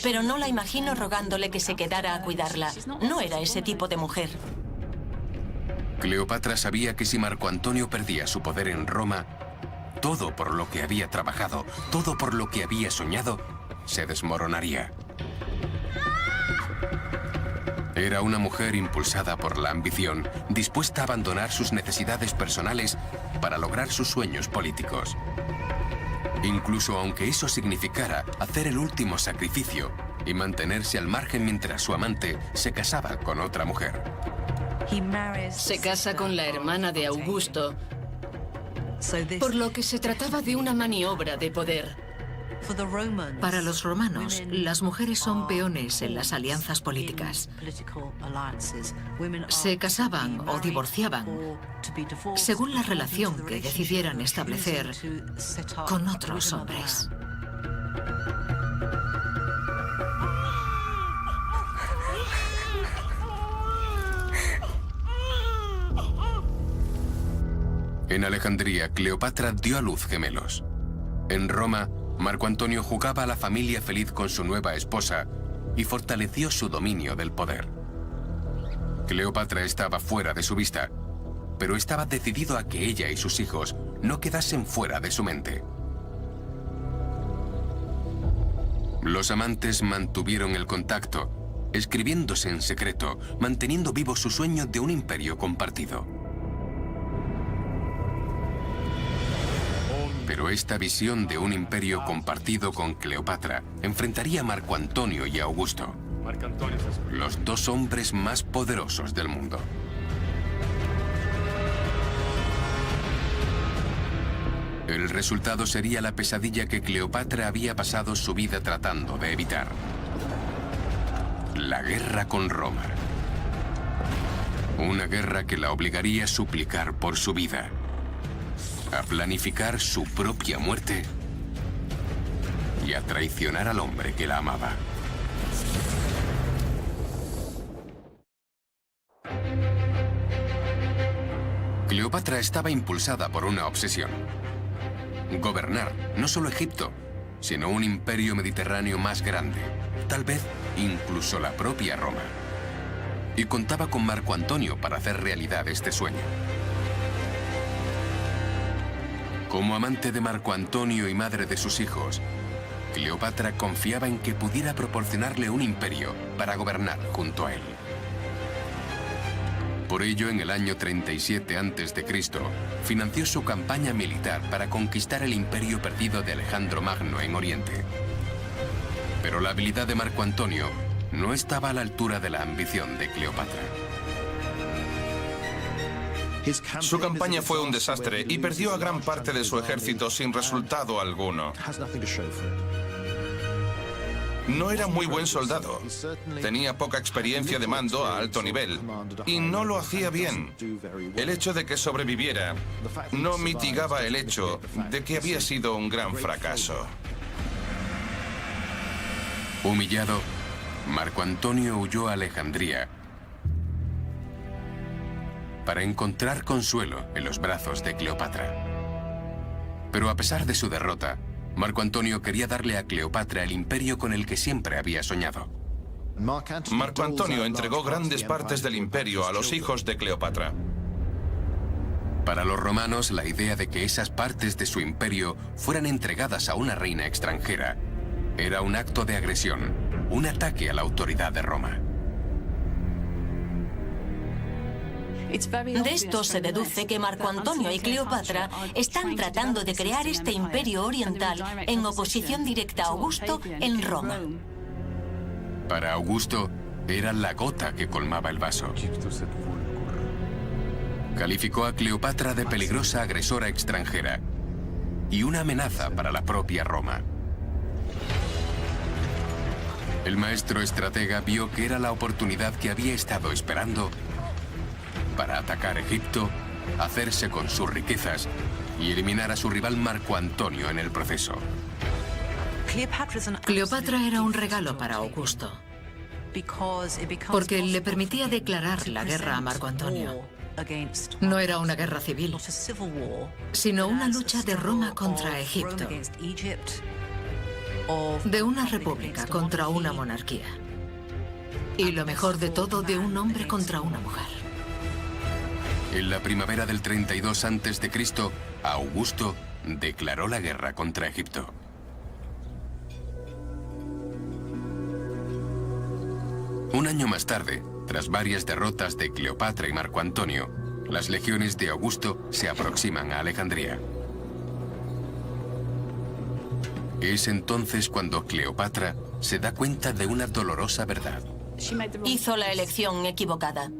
Pero no la imagino rogándole que se quedara a cuidarla. No era ese tipo de mujer. Cleopatra sabía que si Marco Antonio perdía su poder en Roma, todo por lo que había trabajado, todo por lo que había soñado, se desmoronaría. Era una mujer impulsada por la ambición, dispuesta a abandonar sus necesidades personales para lograr sus sueños políticos. Incluso aunque eso significara hacer el último sacrificio y mantenerse al margen mientras su amante se casaba con otra mujer. Se casa con la hermana de Augusto, por lo que se trataba de una maniobra de poder. Para los romanos, las mujeres son peones en las alianzas políticas. Se casaban o divorciaban según la relación que decidieran establecer con otros hombres. En Alejandría, Cleopatra dio a luz gemelos. En Roma, Marco Antonio jugaba a la familia feliz con su nueva esposa y fortaleció su dominio del poder. Cleopatra estaba fuera de su vista, pero estaba decidido a que ella y sus hijos no quedasen fuera de su mente. Los amantes mantuvieron el contacto, escribiéndose en secreto, manteniendo vivo su sueño de un imperio compartido. Pero esta visión de un imperio compartido con Cleopatra enfrentaría a Marco Antonio y a Augusto, los dos hombres más poderosos del mundo. El resultado sería la pesadilla que Cleopatra había pasado su vida tratando de evitar: la guerra con Roma. Una guerra que la obligaría a suplicar por su vida, a planificar su propia muerte y a traicionar al hombre que la amaba. Cleopatra estaba impulsada por una obsesión: gobernar no solo Egipto, sino un imperio mediterráneo más grande, tal vez incluso la propia Roma. Y contaba con Marco Antonio para hacer realidad este sueño. Como amante de Marco Antonio y madre de sus hijos, Cleopatra confiaba en que pudiera proporcionarle un imperio para gobernar junto a él. Por ello, en el año 37 a.C., financió su campaña militar para conquistar el imperio perdido de Alejandro Magno en Oriente. Pero la habilidad de Marco Antonio no estaba a la altura de la ambición de Cleopatra. Su campaña fue un desastre y perdió a gran parte de su ejército sin resultado alguno. No era muy buen soldado. Tenía poca experiencia de mando a alto nivel y no lo hacía bien. El hecho de que sobreviviera no mitigaba el hecho de que había sido un gran fracaso. Humillado, Marco Antonio huyó a Alejandría para encontrar consuelo en los brazos de Cleopatra. Pero a pesar de su derrota, Marco Antonio quería darle a Cleopatra el imperio con el que siempre había soñado. Marco Antonio entregó grandes partes del imperio a los hijos de Cleopatra. Para los romanos, la idea de que esas partes de su imperio fueran entregadas a una reina extranjera era un acto de agresión, un ataque a la autoridad de Roma. De esto se deduce que Marco Antonio y Cleopatra están tratando de crear este imperio oriental en oposición directa a Augusto en Roma. Para Augusto, era la gota que colmaba el vaso. Calificó a Cleopatra de peligrosa agresora extranjera y una amenaza para la propia Roma. El maestro estratega vio que era la oportunidad que había estado esperando para atacar Egipto, hacerse con sus riquezas y eliminar a su rival Marco Antonio en el proceso. Cleopatra era un regalo para Augusto, porque le permitía declarar la guerra a Marco Antonio. No era una guerra civil, sino una lucha de Roma contra Egipto, de una república contra una monarquía, y lo mejor de todo, de un hombre contra una mujer. En la primavera del 32 a.C., Augusto declaró la guerra contra Egipto. Un año más tarde, tras varias derrotas de Cleopatra y Marco Antonio, las legiones de Augusto se aproximan a Alejandría. Es entonces cuando Cleopatra se da cuenta de una dolorosa verdad. Hizo la elección equivocada.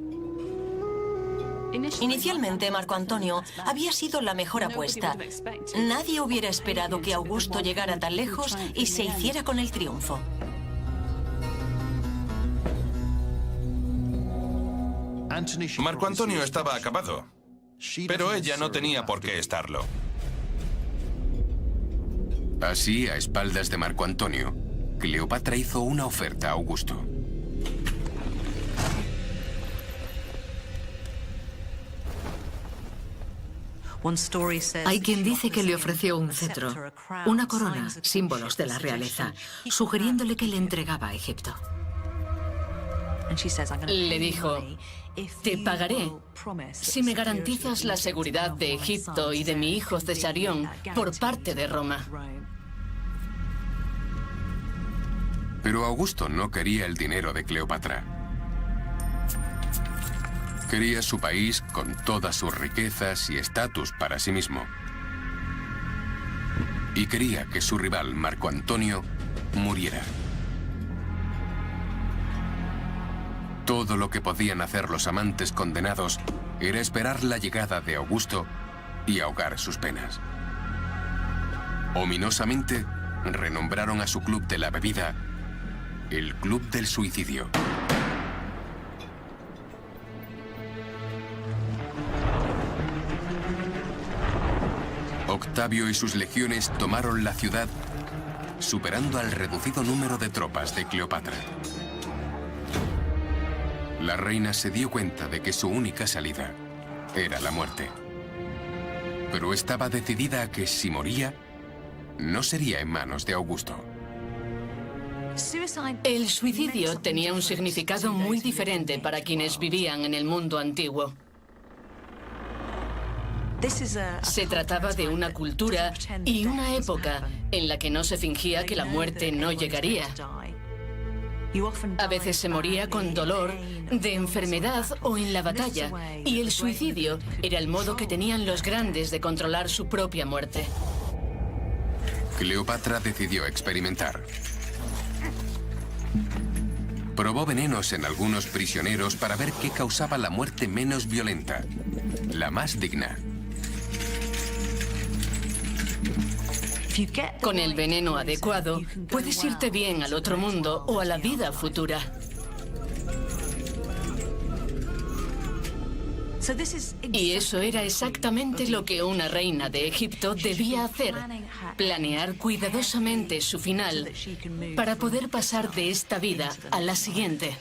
Inicialmente, Marco Antonio había sido la mejor apuesta. Nadie hubiera esperado que Augusto llegara tan lejos y se hiciera con el triunfo. Marco Antonio estaba acabado, pero ella no tenía por qué estarlo. Así, a espaldas de Marco Antonio, Cleopatra hizo una oferta a Augusto. Hay quien dice que le ofreció un cetro, una corona, símbolos de la realeza, sugiriéndole que le entregaba a Egipto. Le dijo: te pagaré si me garantizas la seguridad de Egipto y de mi hijo Cesarión por parte de Roma. Pero Augusto no quería el dinero de Cleopatra. Quería su país con todas sus riquezas y estatus para sí mismo. Y quería que su rival, Marco Antonio, muriera. Todo lo que podían hacer los amantes condenados era esperar la llegada de Augusto y ahogar sus penas. Ominosamente, renombraron a su club de la bebida el Club del Suicidio. Octavio y sus legiones tomaron la ciudad, superando al reducido número de tropas de Cleopatra. La reina se dio cuenta de que su única salida era la muerte. Pero estaba decidida a que si moría, no sería en manos de Augusto. El suicidio tenía un significado muy diferente para quienes vivían en el mundo antiguo. Se trataba de una cultura y una época en la que no se fingía que la muerte no llegaría. A veces se moría con dolor, de enfermedad o en la batalla, y el suicidio era el modo que tenían los grandes de controlar su propia muerte. Cleopatra decidió experimentar. Probó venenos en algunos prisioneros para ver qué causaba la muerte menos violenta, la más digna. Con el veneno adecuado, puedes irte bien al otro mundo o a la vida futura. Y eso era exactamente lo que una reina de Egipto debía hacer: planear cuidadosamente su final para poder pasar de esta vida a la siguiente.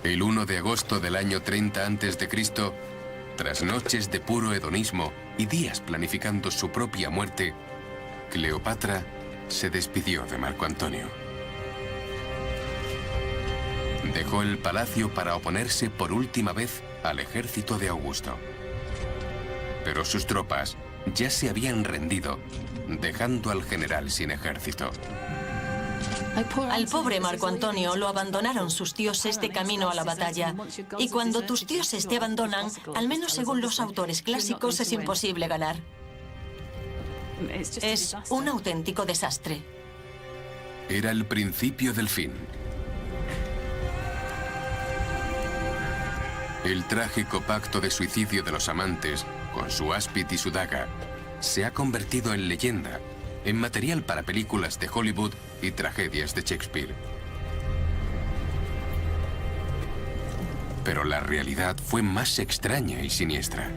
El 1 de agosto del año 30 a.C., tras noches de puro hedonismo y días planificando su propia muerte, Cleopatra se despidió de Marco Antonio. Dejó el palacio para oponerse por última vez al ejército de Augusto. Pero sus tropas ya se habían rendido, dejando al general sin ejército. Al pobre Marco Antonio lo abandonaron sus dioses de camino a la batalla. Y cuando tus dioses te abandonan, al menos según los autores clásicos, es imposible ganar. Es un auténtico desastre. Era el principio del fin. El trágico pacto de suicidio de los amantes, con su áspid y su daga, se ha convertido en leyenda, en material para películas de Hollywood y tragedias de Shakespeare. Pero la realidad fue más extraña y siniestra.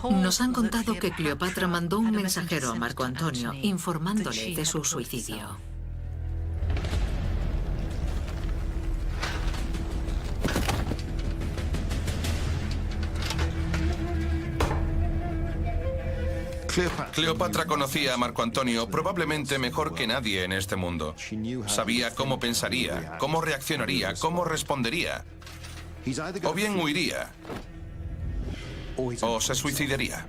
Nos han contado que Cleopatra mandó un mensajero a Marco Antonio informándole de su suicidio. Cleopatra conocía a Marco Antonio probablemente mejor que nadie en este mundo. Sabía cómo pensaría, cómo reaccionaría, cómo respondería. O bien huiría, o se suicidaría.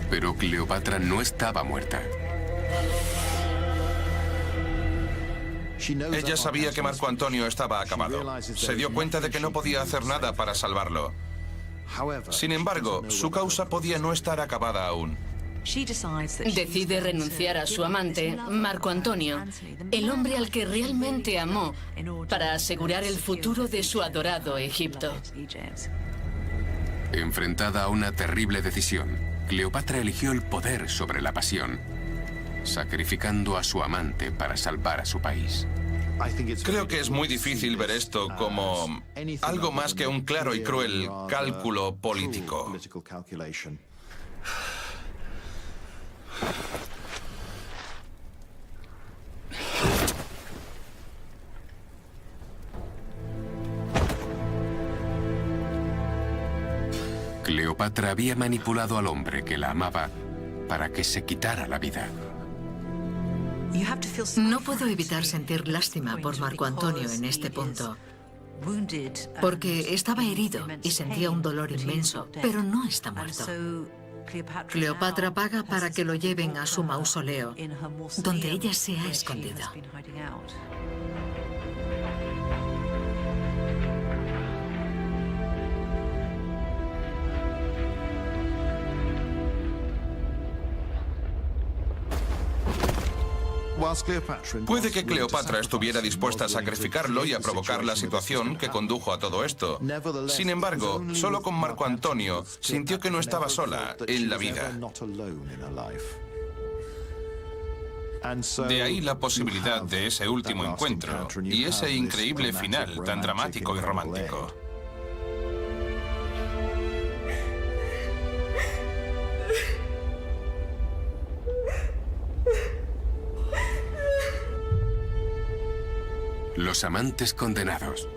Pero Cleopatra no estaba muerta. Ella sabía que Marco Antonio estaba acabado. Se dio cuenta de que no podía hacer nada para salvarlo. Sin embargo, su causa podía no estar acabada aún. Decide renunciar a su amante, Marco Antonio, el hombre al que realmente amó, para asegurar el futuro de su adorado Egipto. Enfrentada a una terrible decisión, Cleopatra eligió el poder sobre la pasión, sacrificando a su amante para salvar a su país. Creo que es muy difícil ver esto como algo más que un claro y cruel cálculo político. Cleopatra había manipulado al hombre que la amaba para que se quitara la vida. No puedo evitar sentir lástima por Marco Antonio en este punto, porque estaba herido y sentía un dolor inmenso, pero no está muerto. Cleopatra paga para que lo lleven a su mausoleo, donde ella se ha escondido. Puede que Cleopatra estuviera dispuesta a sacrificarlo y a provocar la situación que condujo a todo esto. Sin embargo, solo con Marco Antonio sintió que no estaba sola en la vida. De ahí la posibilidad de ese último encuentro y ese increíble final tan dramático y romántico. Los amantes condenados.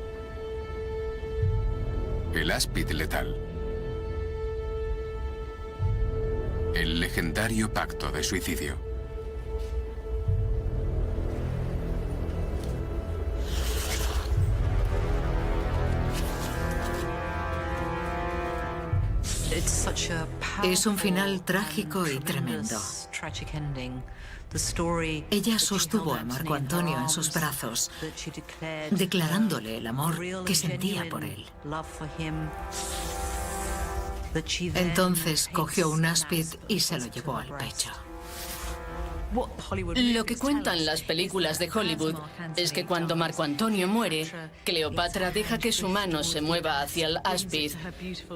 El áspid letal. El legendario pacto de suicidio. Es un final trágico y tremendo. Ella sostuvo a Marco Antonio en sus brazos, declarándole el amor que sentía por él. Entonces cogió un áspid y se lo llevó al pecho. Lo que cuentan las películas de Hollywood es que cuando Marco Antonio muere, Cleopatra deja que su mano se mueva hacia el áspid.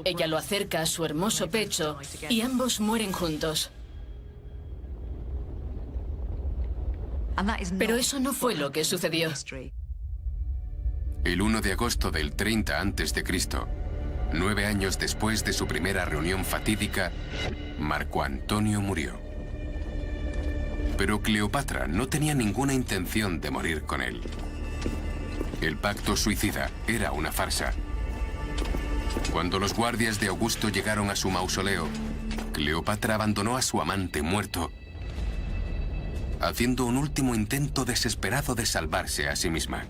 Ella lo acerca a su hermoso pecho y ambos mueren juntos. Pero eso no fue lo que sucedió. El 1 de agosto del 30 a.C., 9 años después de su primera reunión fatídica, Marco Antonio murió. Pero Cleopatra no tenía ninguna intención de morir con él. El pacto suicida era una farsa. Cuando los guardias de Augusto llegaron a su mausoleo, Cleopatra abandonó a su amante muerto, haciendo un último intento desesperado de salvarse a sí misma.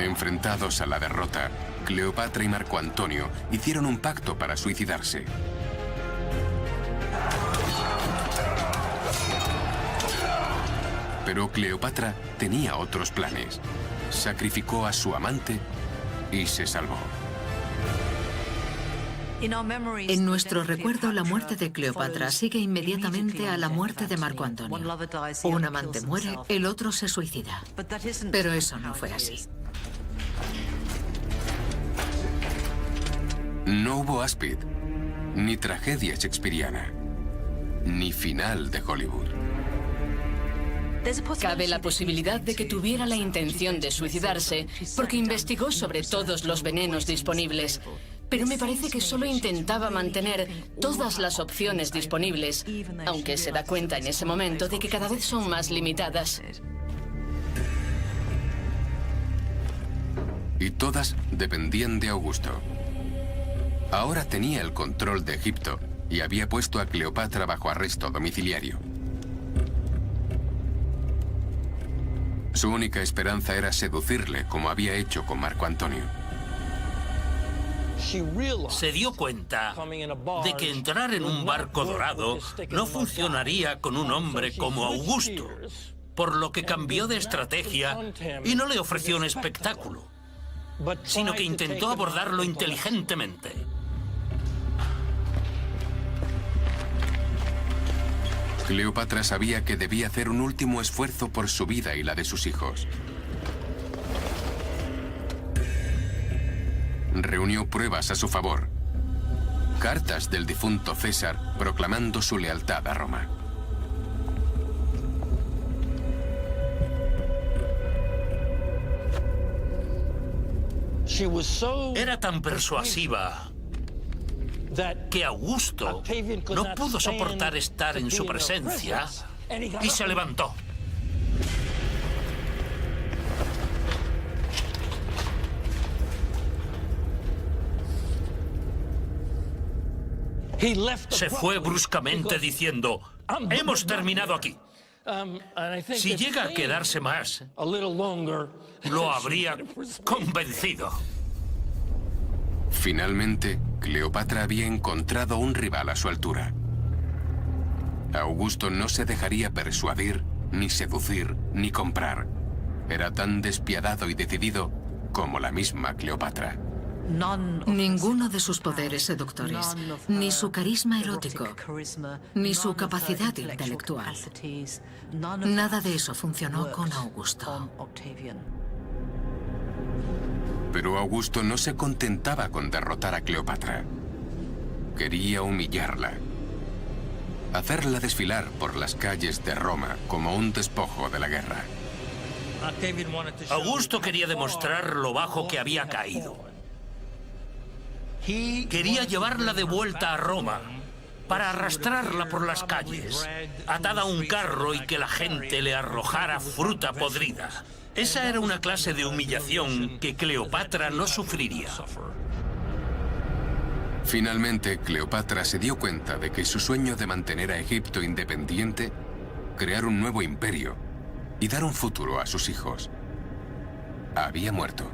Enfrentados a la derrota, Cleopatra y Marco Antonio hicieron un pacto para suicidarse. Pero Cleopatra tenía otros planes. Sacrificó a su amante y se salvó. En nuestro recuerdo, la muerte de Cleopatra sigue inmediatamente a la muerte de Marco Antonio. Un amante muere, el otro se suicida. Pero eso no fue así. No hubo áspid, ni tragedia shakespeariana, ni final de Hollywood. Cabe la posibilidad de que tuviera la intención de suicidarse porque investigó sobre todos los venenos disponibles. Pero me parece que solo intentaba mantener todas las opciones disponibles, aunque se da cuenta en ese momento de que cada vez son más limitadas. Y todas dependían de Augusto. Ahora tenía el control de Egipto y había puesto a Cleopatra bajo arresto domiciliario. Su única esperanza era seducirle, como había hecho con Marco Antonio. Se dio cuenta de que entrar en un barco dorado no funcionaría con un hombre como Augusto, por lo que cambió de estrategia y no le ofreció un espectáculo, sino que intentó abordarlo inteligentemente. Cleopatra sabía que debía hacer un último esfuerzo por su vida y la de sus hijos. Reunió pruebas a su favor. Cartas del difunto César proclamando su lealtad a Roma. Era tan persuasiva que Augusto no pudo soportar estar en su presencia y se levantó. Se fue bruscamente diciendo: hemos terminado aquí. Si llega a quedarse más, lo habría convencido. Finalmente, Cleopatra había encontrado un rival a su altura. Augusto no se dejaría persuadir, ni seducir, ni comprar. Era tan despiadado y decidido como la misma Cleopatra. Ninguno de sus poderes seductores, ni su carisma erótico, ni su capacidad intelectual. Nada de eso funcionó con Augusto. Pero Augusto no se contentaba con derrotar a Cleopatra. Quería humillarla. Hacerla desfilar por las calles de Roma como un despojo de la guerra. Augusto quería demostrar lo bajo que había caído. Quería llevarla de vuelta a Roma para arrastrarla por las calles, atada a un carro y que la gente le arrojara fruta podrida. Esa era una clase de humillación que Cleopatra no sufriría. Finalmente, Cleopatra se dio cuenta de que su sueño de mantener a Egipto independiente, crear un nuevo imperio y dar un futuro a sus hijos, había muerto.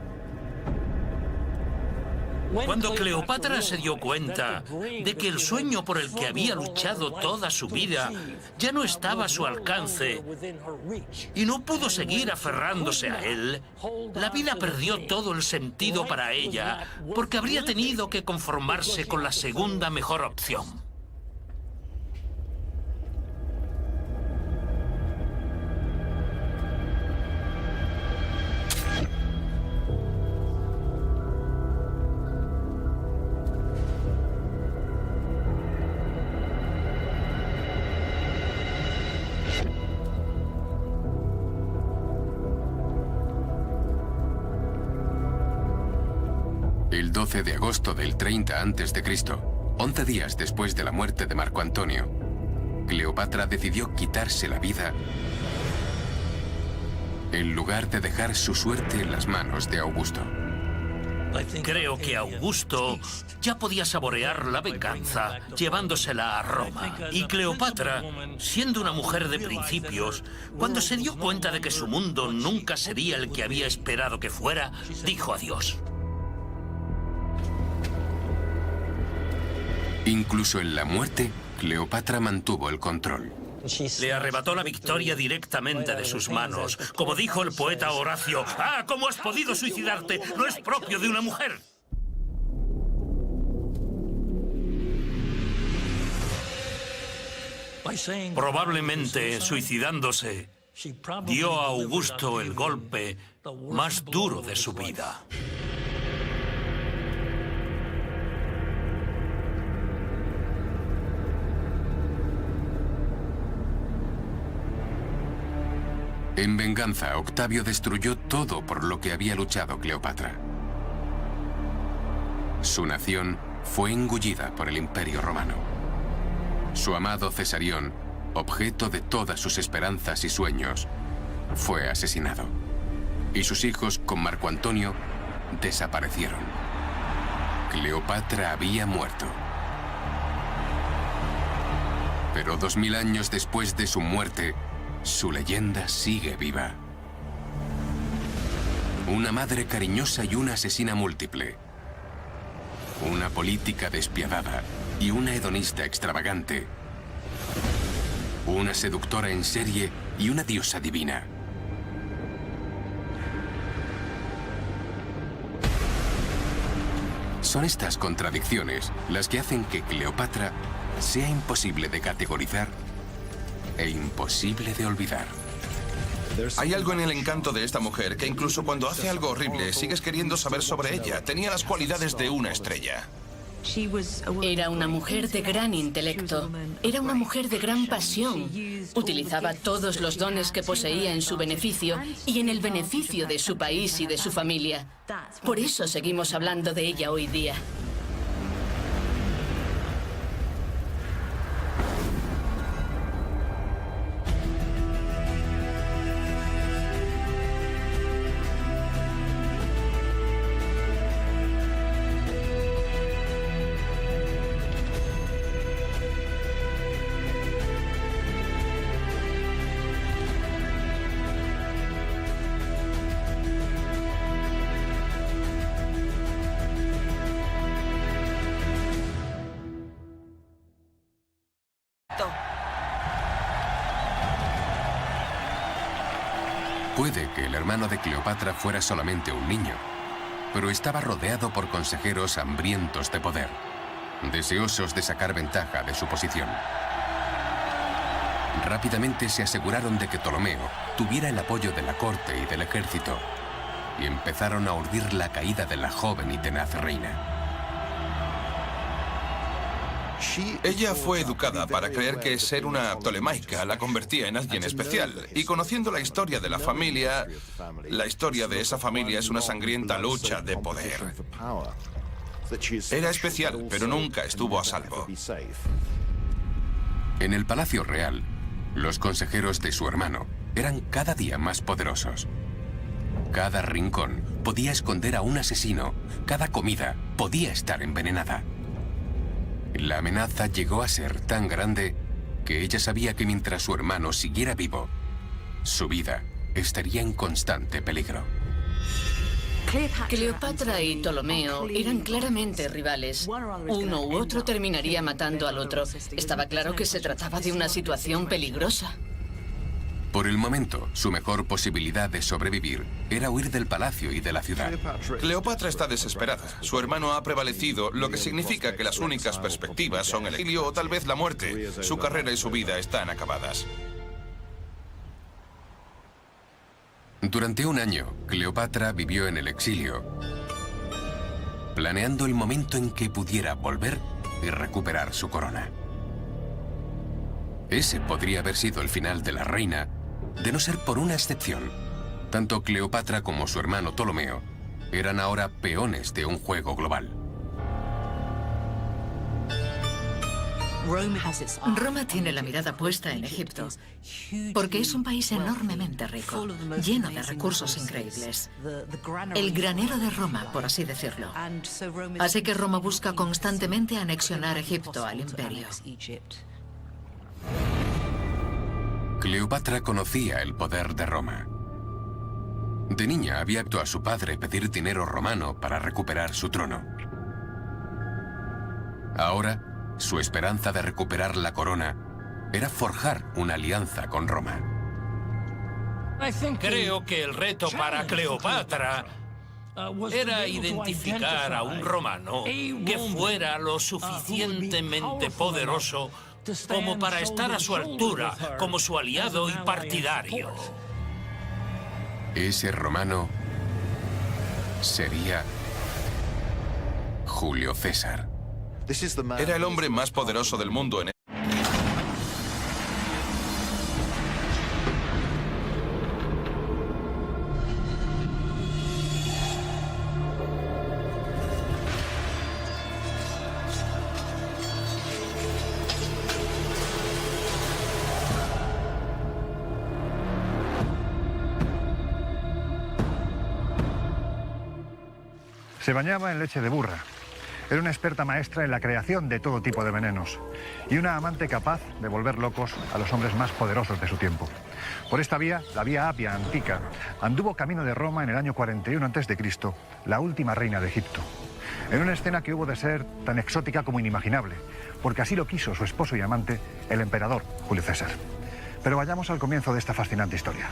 Cuando Cleopatra se dio cuenta de que el sueño por el que había luchado toda su vida ya no estaba a su alcance y no pudo seguir aferrándose a él, la vida perdió todo el sentido para ella porque habría tenido que conformarse con la segunda mejor opción. El 12 de agosto del 30 a.C., 11 días después de la muerte de Marco Antonio, Cleopatra decidió quitarse la vida en lugar de dejar su suerte en las manos de Augusto. Creo que Augusto ya podía saborear la venganza llevándosela a Roma. Y Cleopatra, siendo una mujer de principios, cuando se dio cuenta de que su mundo nunca sería el que había esperado que fuera, dijo adiós. Incluso en la muerte, Cleopatra mantuvo el control. Le arrebató la victoria directamente de sus manos. Como dijo el poeta Horacio, ¡ah, cómo has podido suicidarte! No es propio de una mujer. Probablemente, suicidándose, dio a Augusto el golpe más duro de su vida. En venganza, Octavio destruyó todo por lo que había luchado Cleopatra. Su nación fue engullida por el Imperio Romano. Su amado Cesarión, objeto de todas sus esperanzas y sueños, fue asesinado. Y sus hijos, con Marco Antonio, desaparecieron. Cleopatra había muerto. Pero 2000 años después de su muerte, su leyenda sigue viva. Una madre cariñosa y una asesina múltiple. Una política despiadada y una hedonista extravagante. Una seductora en serie y una diosa divina. Son estas contradicciones las que hacen que Cleopatra sea imposible de categorizar e imposible de olvidar. Hay algo en el encanto de esta mujer que incluso cuando hace algo horrible sigues queriendo saber sobre ella. Tenía las cualidades de una estrella. Era una mujer de gran intelecto. Era una mujer de gran pasión. Utilizaba todos los dones que poseía en su beneficio y en el beneficio de su país y de su familia. Por eso seguimos hablando de ella hoy día. Puede que el hermano de Cleopatra fuera solamente un niño, pero estaba rodeado por consejeros hambrientos de poder, deseosos de sacar ventaja de su posición. Rápidamente se aseguraron de que Ptolomeo tuviera el apoyo de la corte y del ejército, y empezaron a urdir la caída de la joven y tenaz reina. Ella fue educada para creer que ser una ptolemaica la convertía en alguien especial. Y conociendo la historia de la familia, la historia de esa familia es una sangrienta lucha de poder. Era especial, pero nunca estuvo a salvo. En el Palacio Real, los consejeros de su hermano eran cada día más poderosos. Cada rincón podía esconder a un asesino, cada comida podía estar envenenada. La amenaza llegó a ser tan grande que ella sabía que mientras su hermano siguiera vivo, su vida estaría en constante peligro. Cleopatra y Ptolomeo eran claramente rivales. Uno u otro terminaría matando al otro. Estaba claro que se trataba de una situación peligrosa. Por el momento, su mejor posibilidad de sobrevivir era huir del palacio y de la ciudad. Cleopatra está desesperada. Su hermano ha prevalecido, lo que significa que las únicas perspectivas son el exilio o tal vez la muerte. Su carrera y su vida están acabadas. Durante un año, Cleopatra vivió en el exilio, planeando el momento en que pudiera volver y recuperar su corona. Ese podría haber sido el final de la reina, de no ser por una excepción. Tanto Cleopatra como su hermano Ptolomeo eran ahora peones de un juego global. Roma tiene la mirada puesta en Egipto, porque es un país enormemente rico, lleno de recursos increíbles. El granero de Roma, por así decirlo. Así que Roma busca constantemente anexionar Egipto al imperio. Cleopatra conocía el poder de Roma. De niña había visto a su padre pedir dinero romano para recuperar su trono. Ahora, su esperanza de recuperar la corona era forjar una alianza con Roma. Creo que el reto para Cleopatra era identificar a un romano que fuera lo suficientemente poderoso como para estar a su altura, como su aliado y partidario. Ese romano sería Julio César. Era el hombre más poderoso del mundo en Se bañaba en leche de burra. Era una experta maestra en la creación de todo tipo de venenos y una amante capaz de volver locos a los hombres más poderosos de su tiempo. Por esta vía, la vía Apia Antica, anduvo camino de Roma en el año 41 a.C., la última reina de Egipto. En una escena que hubo de ser tan exótica como inimaginable, porque así lo quiso su esposo y amante, el emperador Julio César. Pero vayamos al comienzo de esta fascinante historia.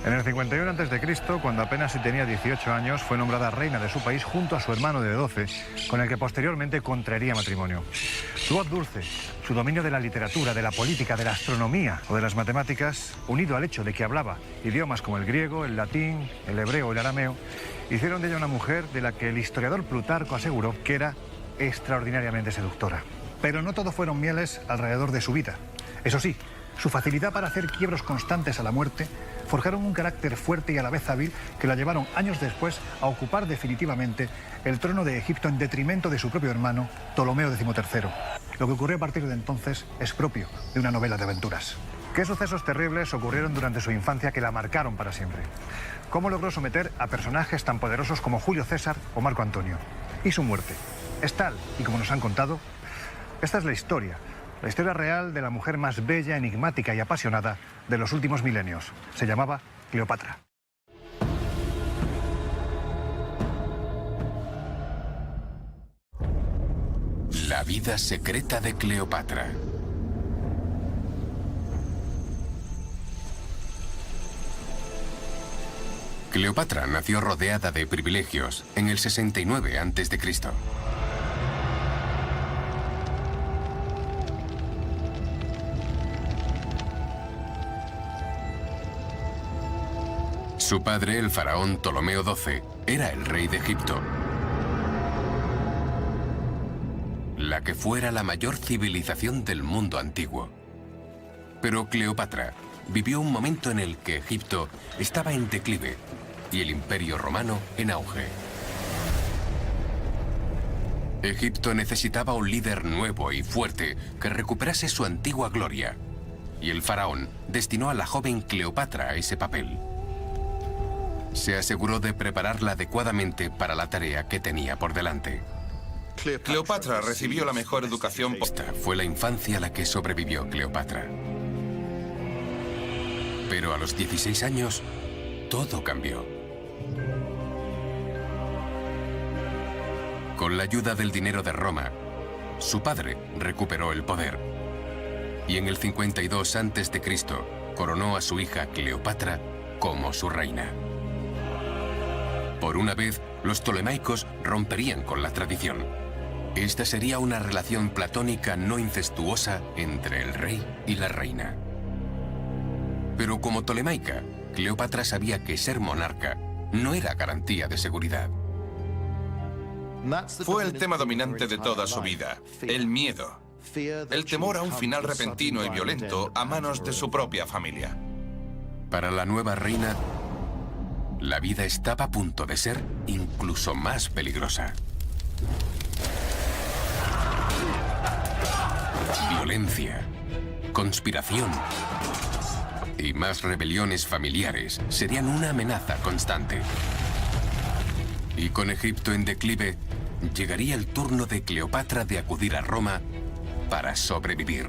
En el 51 a.C., cuando apenas tenía 18 años, fue nombrada reina de su país junto a su hermano de 12, con el que posteriormente contraería matrimonio. Su voz dulce, su dominio de la literatura, de la política, de la astronomía o de las matemáticas, unido al hecho de que hablaba idiomas como el griego, el latín, el hebreo o el arameo, hicieron de ella una mujer de la que el historiador Plutarco aseguró que era extraordinariamente seductora. Pero no todo fueron mieles alrededor de su vida. Eso sí, su facilidad para hacer quiebros constantes a la muerte forjaron un carácter fuerte y a la vez hábil que la llevaron años después a ocupar definitivamente el trono de Egipto en detrimento de su propio hermano, Ptolomeo XIII. Lo que ocurrió a partir de entonces es propio de una novela de aventuras. ¿Qué sucesos terribles ocurrieron durante su infancia que la marcaron para siempre? ¿Cómo logró someter a personajes tan poderosos como Julio César o Marco Antonio? ¿Y su muerte? ¿Es tal y como nos han contado? Esta es la historia real de la mujer más bella, enigmática y apasionada de los últimos milenios. Se llamaba Cleopatra. La vida secreta de Cleopatra. Cleopatra nació rodeada de privilegios en el 69 a.C. Su padre, el faraón Ptolomeo XII, era el rey de Egipto, la que fuera la mayor civilización del mundo antiguo. Pero Cleopatra vivió un momento en el que Egipto estaba en declive y el Imperio Romano en auge. Egipto necesitaba un líder nuevo y fuerte que recuperase su antigua gloria, y el faraón destinó a la joven Cleopatra a ese papel. Se aseguró de prepararla adecuadamente para la tarea que tenía por delante. Cleopatra recibió la mejor educación. Esta fue la infancia a la que sobrevivió Cleopatra. Pero a los 16 años, todo cambió. Con la ayuda del dinero de Roma, su padre recuperó el poder. Y en el 52 a.C., coronó a su hija Cleopatra como su reina. Por una vez, los ptolemaicos romperían con la tradición. Esta sería una relación platónica no incestuosa entre el rey y la reina. Pero como ptolemaica, Cleopatra sabía que ser monarca no era garantía de seguridad. Fue el tema dominante de toda su vida, el miedo. El temor a un final repentino y violento a manos de su propia familia. Para la nueva reina, La vida estaba a punto de ser incluso más peligrosa. Violencia, conspiración y más rebeliones familiares serían una amenaza constante. Y con Egipto en declive, llegaría el turno de Cleopatra de acudir a Roma para sobrevivir.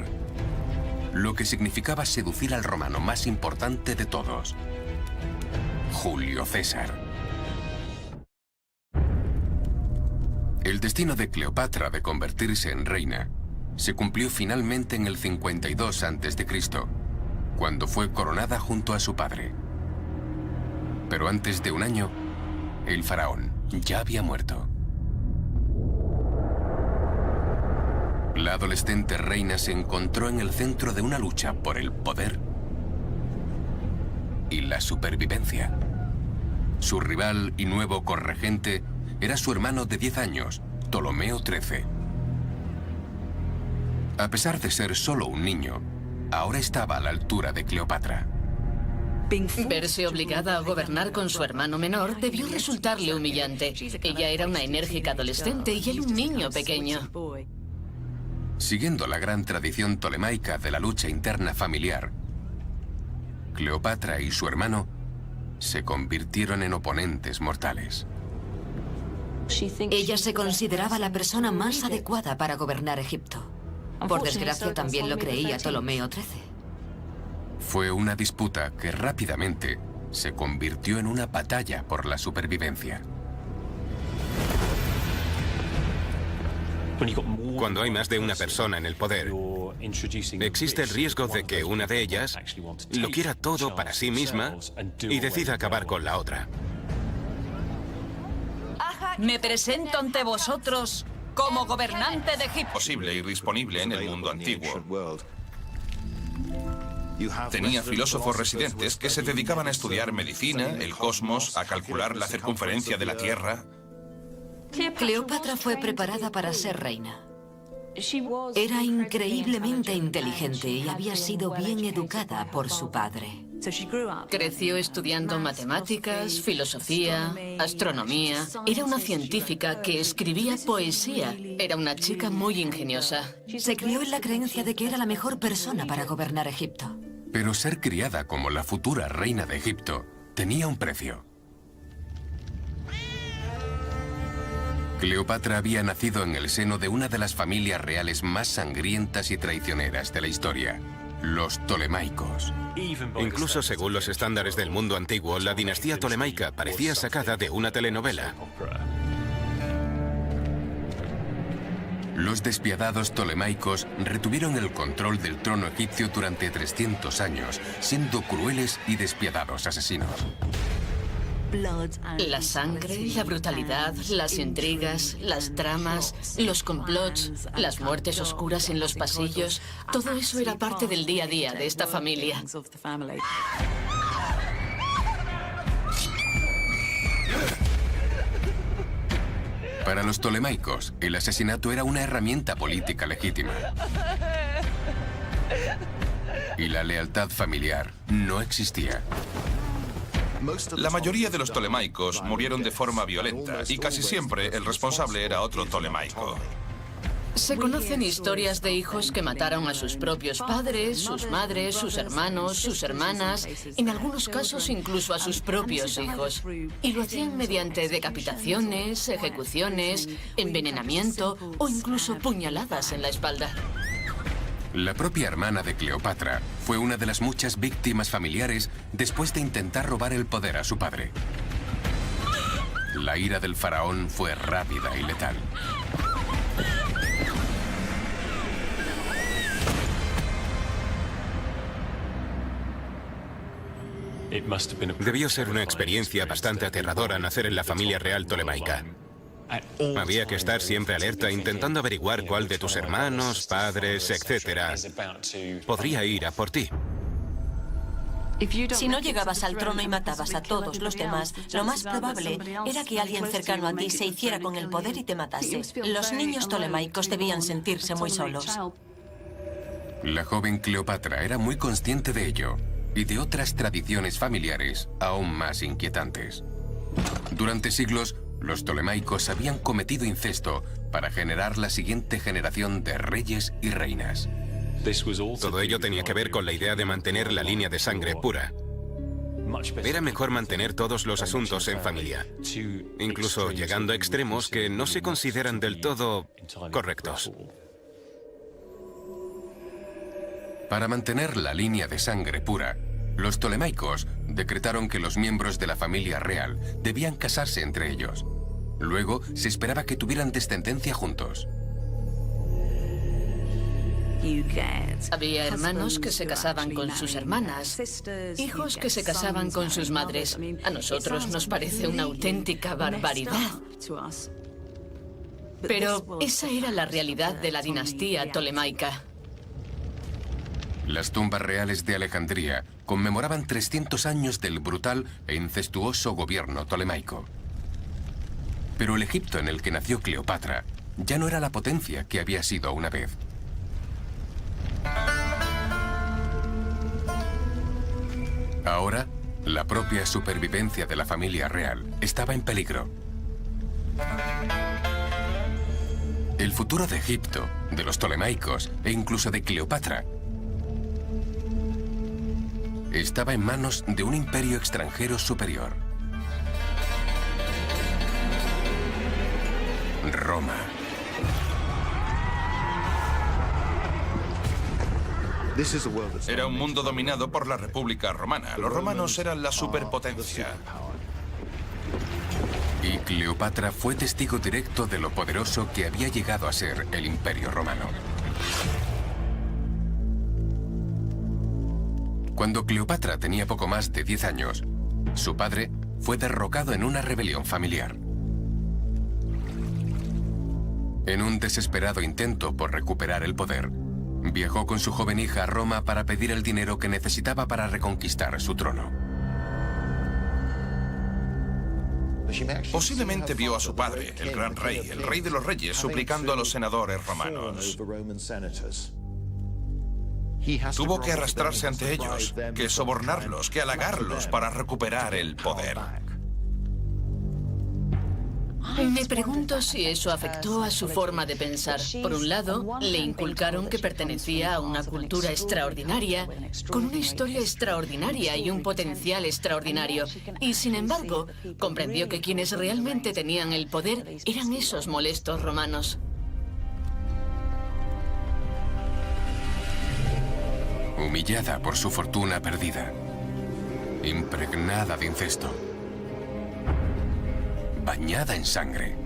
Lo que significaba seducir al romano más importante de todos, Julio César. El destino de Cleopatra de convertirse en reina se cumplió finalmente en el 52 a.C., cuando fue coronada junto a su padre. Pero antes de un año, el faraón ya había muerto. La adolescente reina se encontró en el centro de una lucha por el poder y la supervivencia. Su rival y nuevo corregente era su hermano de 10 años, Ptolomeo XIII. A pesar de ser solo un niño, ahora estaba a la altura de Cleopatra. Verse obligada a gobernar con su hermano menor debió resultarle humillante. Ella era una enérgica adolescente y él un niño pequeño. Siguiendo la gran tradición tolemaica de la lucha interna familiar, Cleopatra y su hermano se convirtieron en oponentes mortales. Ella se consideraba la persona más adecuada para gobernar Egipto. Por desgracia, también lo creía Ptolomeo XIII. Fue una disputa que rápidamente se convirtió en una batalla por la supervivencia. Cuando hay más de una persona en el poder, existe el riesgo de que una de ellas lo quiera todo para sí misma y decida acabar con la otra. Me presento ante vosotros como gobernante de Egipto. Posible y disponible en el mundo antiguo. Tenía filósofos residentes que se dedicaban a estudiar medicina, el cosmos, a calcular la circunferencia de la Tierra. Cleopatra fue preparada para ser reina. Era increíblemente inteligente y había sido bien educada por su padre. Creció estudiando matemáticas, filosofía, astronomía. Era una científica que escribía poesía. Era una chica muy ingeniosa. Se crió en la creencia de que era la mejor persona para gobernar Egipto. Pero ser criada como la futura reina de Egipto tenía un precio. Cleopatra había nacido en el seno de una de las familias reales más sangrientas y traicioneras de la historia, los Ptolemaicos. Incluso según los estándares del mundo antiguo, la dinastía tolemaica parecía sacada de una telenovela. Los despiadados Ptolemaicos retuvieron el control del trono egipcio durante 300 años, siendo crueles y despiadados asesinos. La sangre, la brutalidad, las intrigas, las tramas, los complots, las muertes oscuras en los pasillos, todo eso era parte del día a día de esta familia. Para los Ptolemaicos, el asesinato era una herramienta política legítima. Y la lealtad familiar no existía. La mayoría de los Ptolemaicos murieron de forma violenta y casi siempre el responsable era otro Ptolemaico. Se conocen historias de hijos que mataron a sus propios padres, sus madres, sus hermanos, sus hermanas, en algunos casos incluso a sus propios hijos. Y lo hacían mediante decapitaciones, ejecuciones, envenenamiento o incluso puñaladas en la espalda. La propia hermana de Cleopatra fue una de las muchas víctimas familiares después de intentar robar el poder a su padre. La ira del faraón fue rápida y letal. Debió ser una experiencia bastante aterradora nacer en la familia real tolemaica. Había que estar siempre alerta intentando averiguar cuál de tus hermanos, padres, etcétera, podría ir a por ti. Si no llegabas al trono y matabas a todos los demás, lo más probable era que alguien cercano a ti se hiciera con el poder y te matase. Los niños tolemaicos debían sentirse muy solos. La joven Cleopatra era muy consciente de ello y de otras tradiciones familiares aún más inquietantes. Durante siglos, los tolemaicos habían cometido incesto para generar la siguiente generación de reyes y reinas. Todo ello tenía que ver con la idea de mantener la línea de sangre pura. Era mejor mantener todos los asuntos en familia, incluso llegando a extremos que no se consideran del todo correctos. Para mantener la línea de sangre pura, los tolemaicos decretaron que los miembros de la familia real debían casarse entre ellos. Luego, se esperaba que tuvieran descendencia juntos. Había hermanos que se casaban con sus hermanas, hijos que se casaban con sus madres. A nosotros nos parece una auténtica barbaridad. Pero esa era la realidad de la dinastía tolemaica. Las tumbas reales de Alejandría conmemoraban 300 años del brutal e incestuoso gobierno tolemaico. Pero el Egipto en el que nació Cleopatra ya no era la potencia que había sido una vez. Ahora, la propia supervivencia de la familia real estaba en peligro. El futuro de Egipto, de los tolemaicos e incluso de Cleopatra estaba en manos de un imperio extranjero superior. Roma. Era un mundo dominado por la República Romana. Los romanos eran la superpotencia. Y Cleopatra fue testigo directo de lo poderoso que había llegado a ser el Imperio Romano. Cuando Cleopatra tenía poco más de 10 años, su padre fue derrocado en una rebelión familiar. En un desesperado intento por recuperar el poder, viajó con su joven hija a Roma para pedir el dinero que necesitaba para reconquistar su trono. Posiblemente vio a su padre, el gran rey, el rey de los reyes, suplicando a los senadores romanos. Tuvo que arrastrarse ante ellos, que sobornarlos, que halagarlos para recuperar el poder. Me pregunto si eso afectó a su forma de pensar. Por un lado, le inculcaron que pertenecía a una cultura extraordinaria, con una historia extraordinaria y un potencial extraordinario. Y sin embargo, comprendió que quienes realmente tenían el poder eran esos molestos romanos. Humillada por su fortuna perdida, impregnada de incesto, bañada en sangre,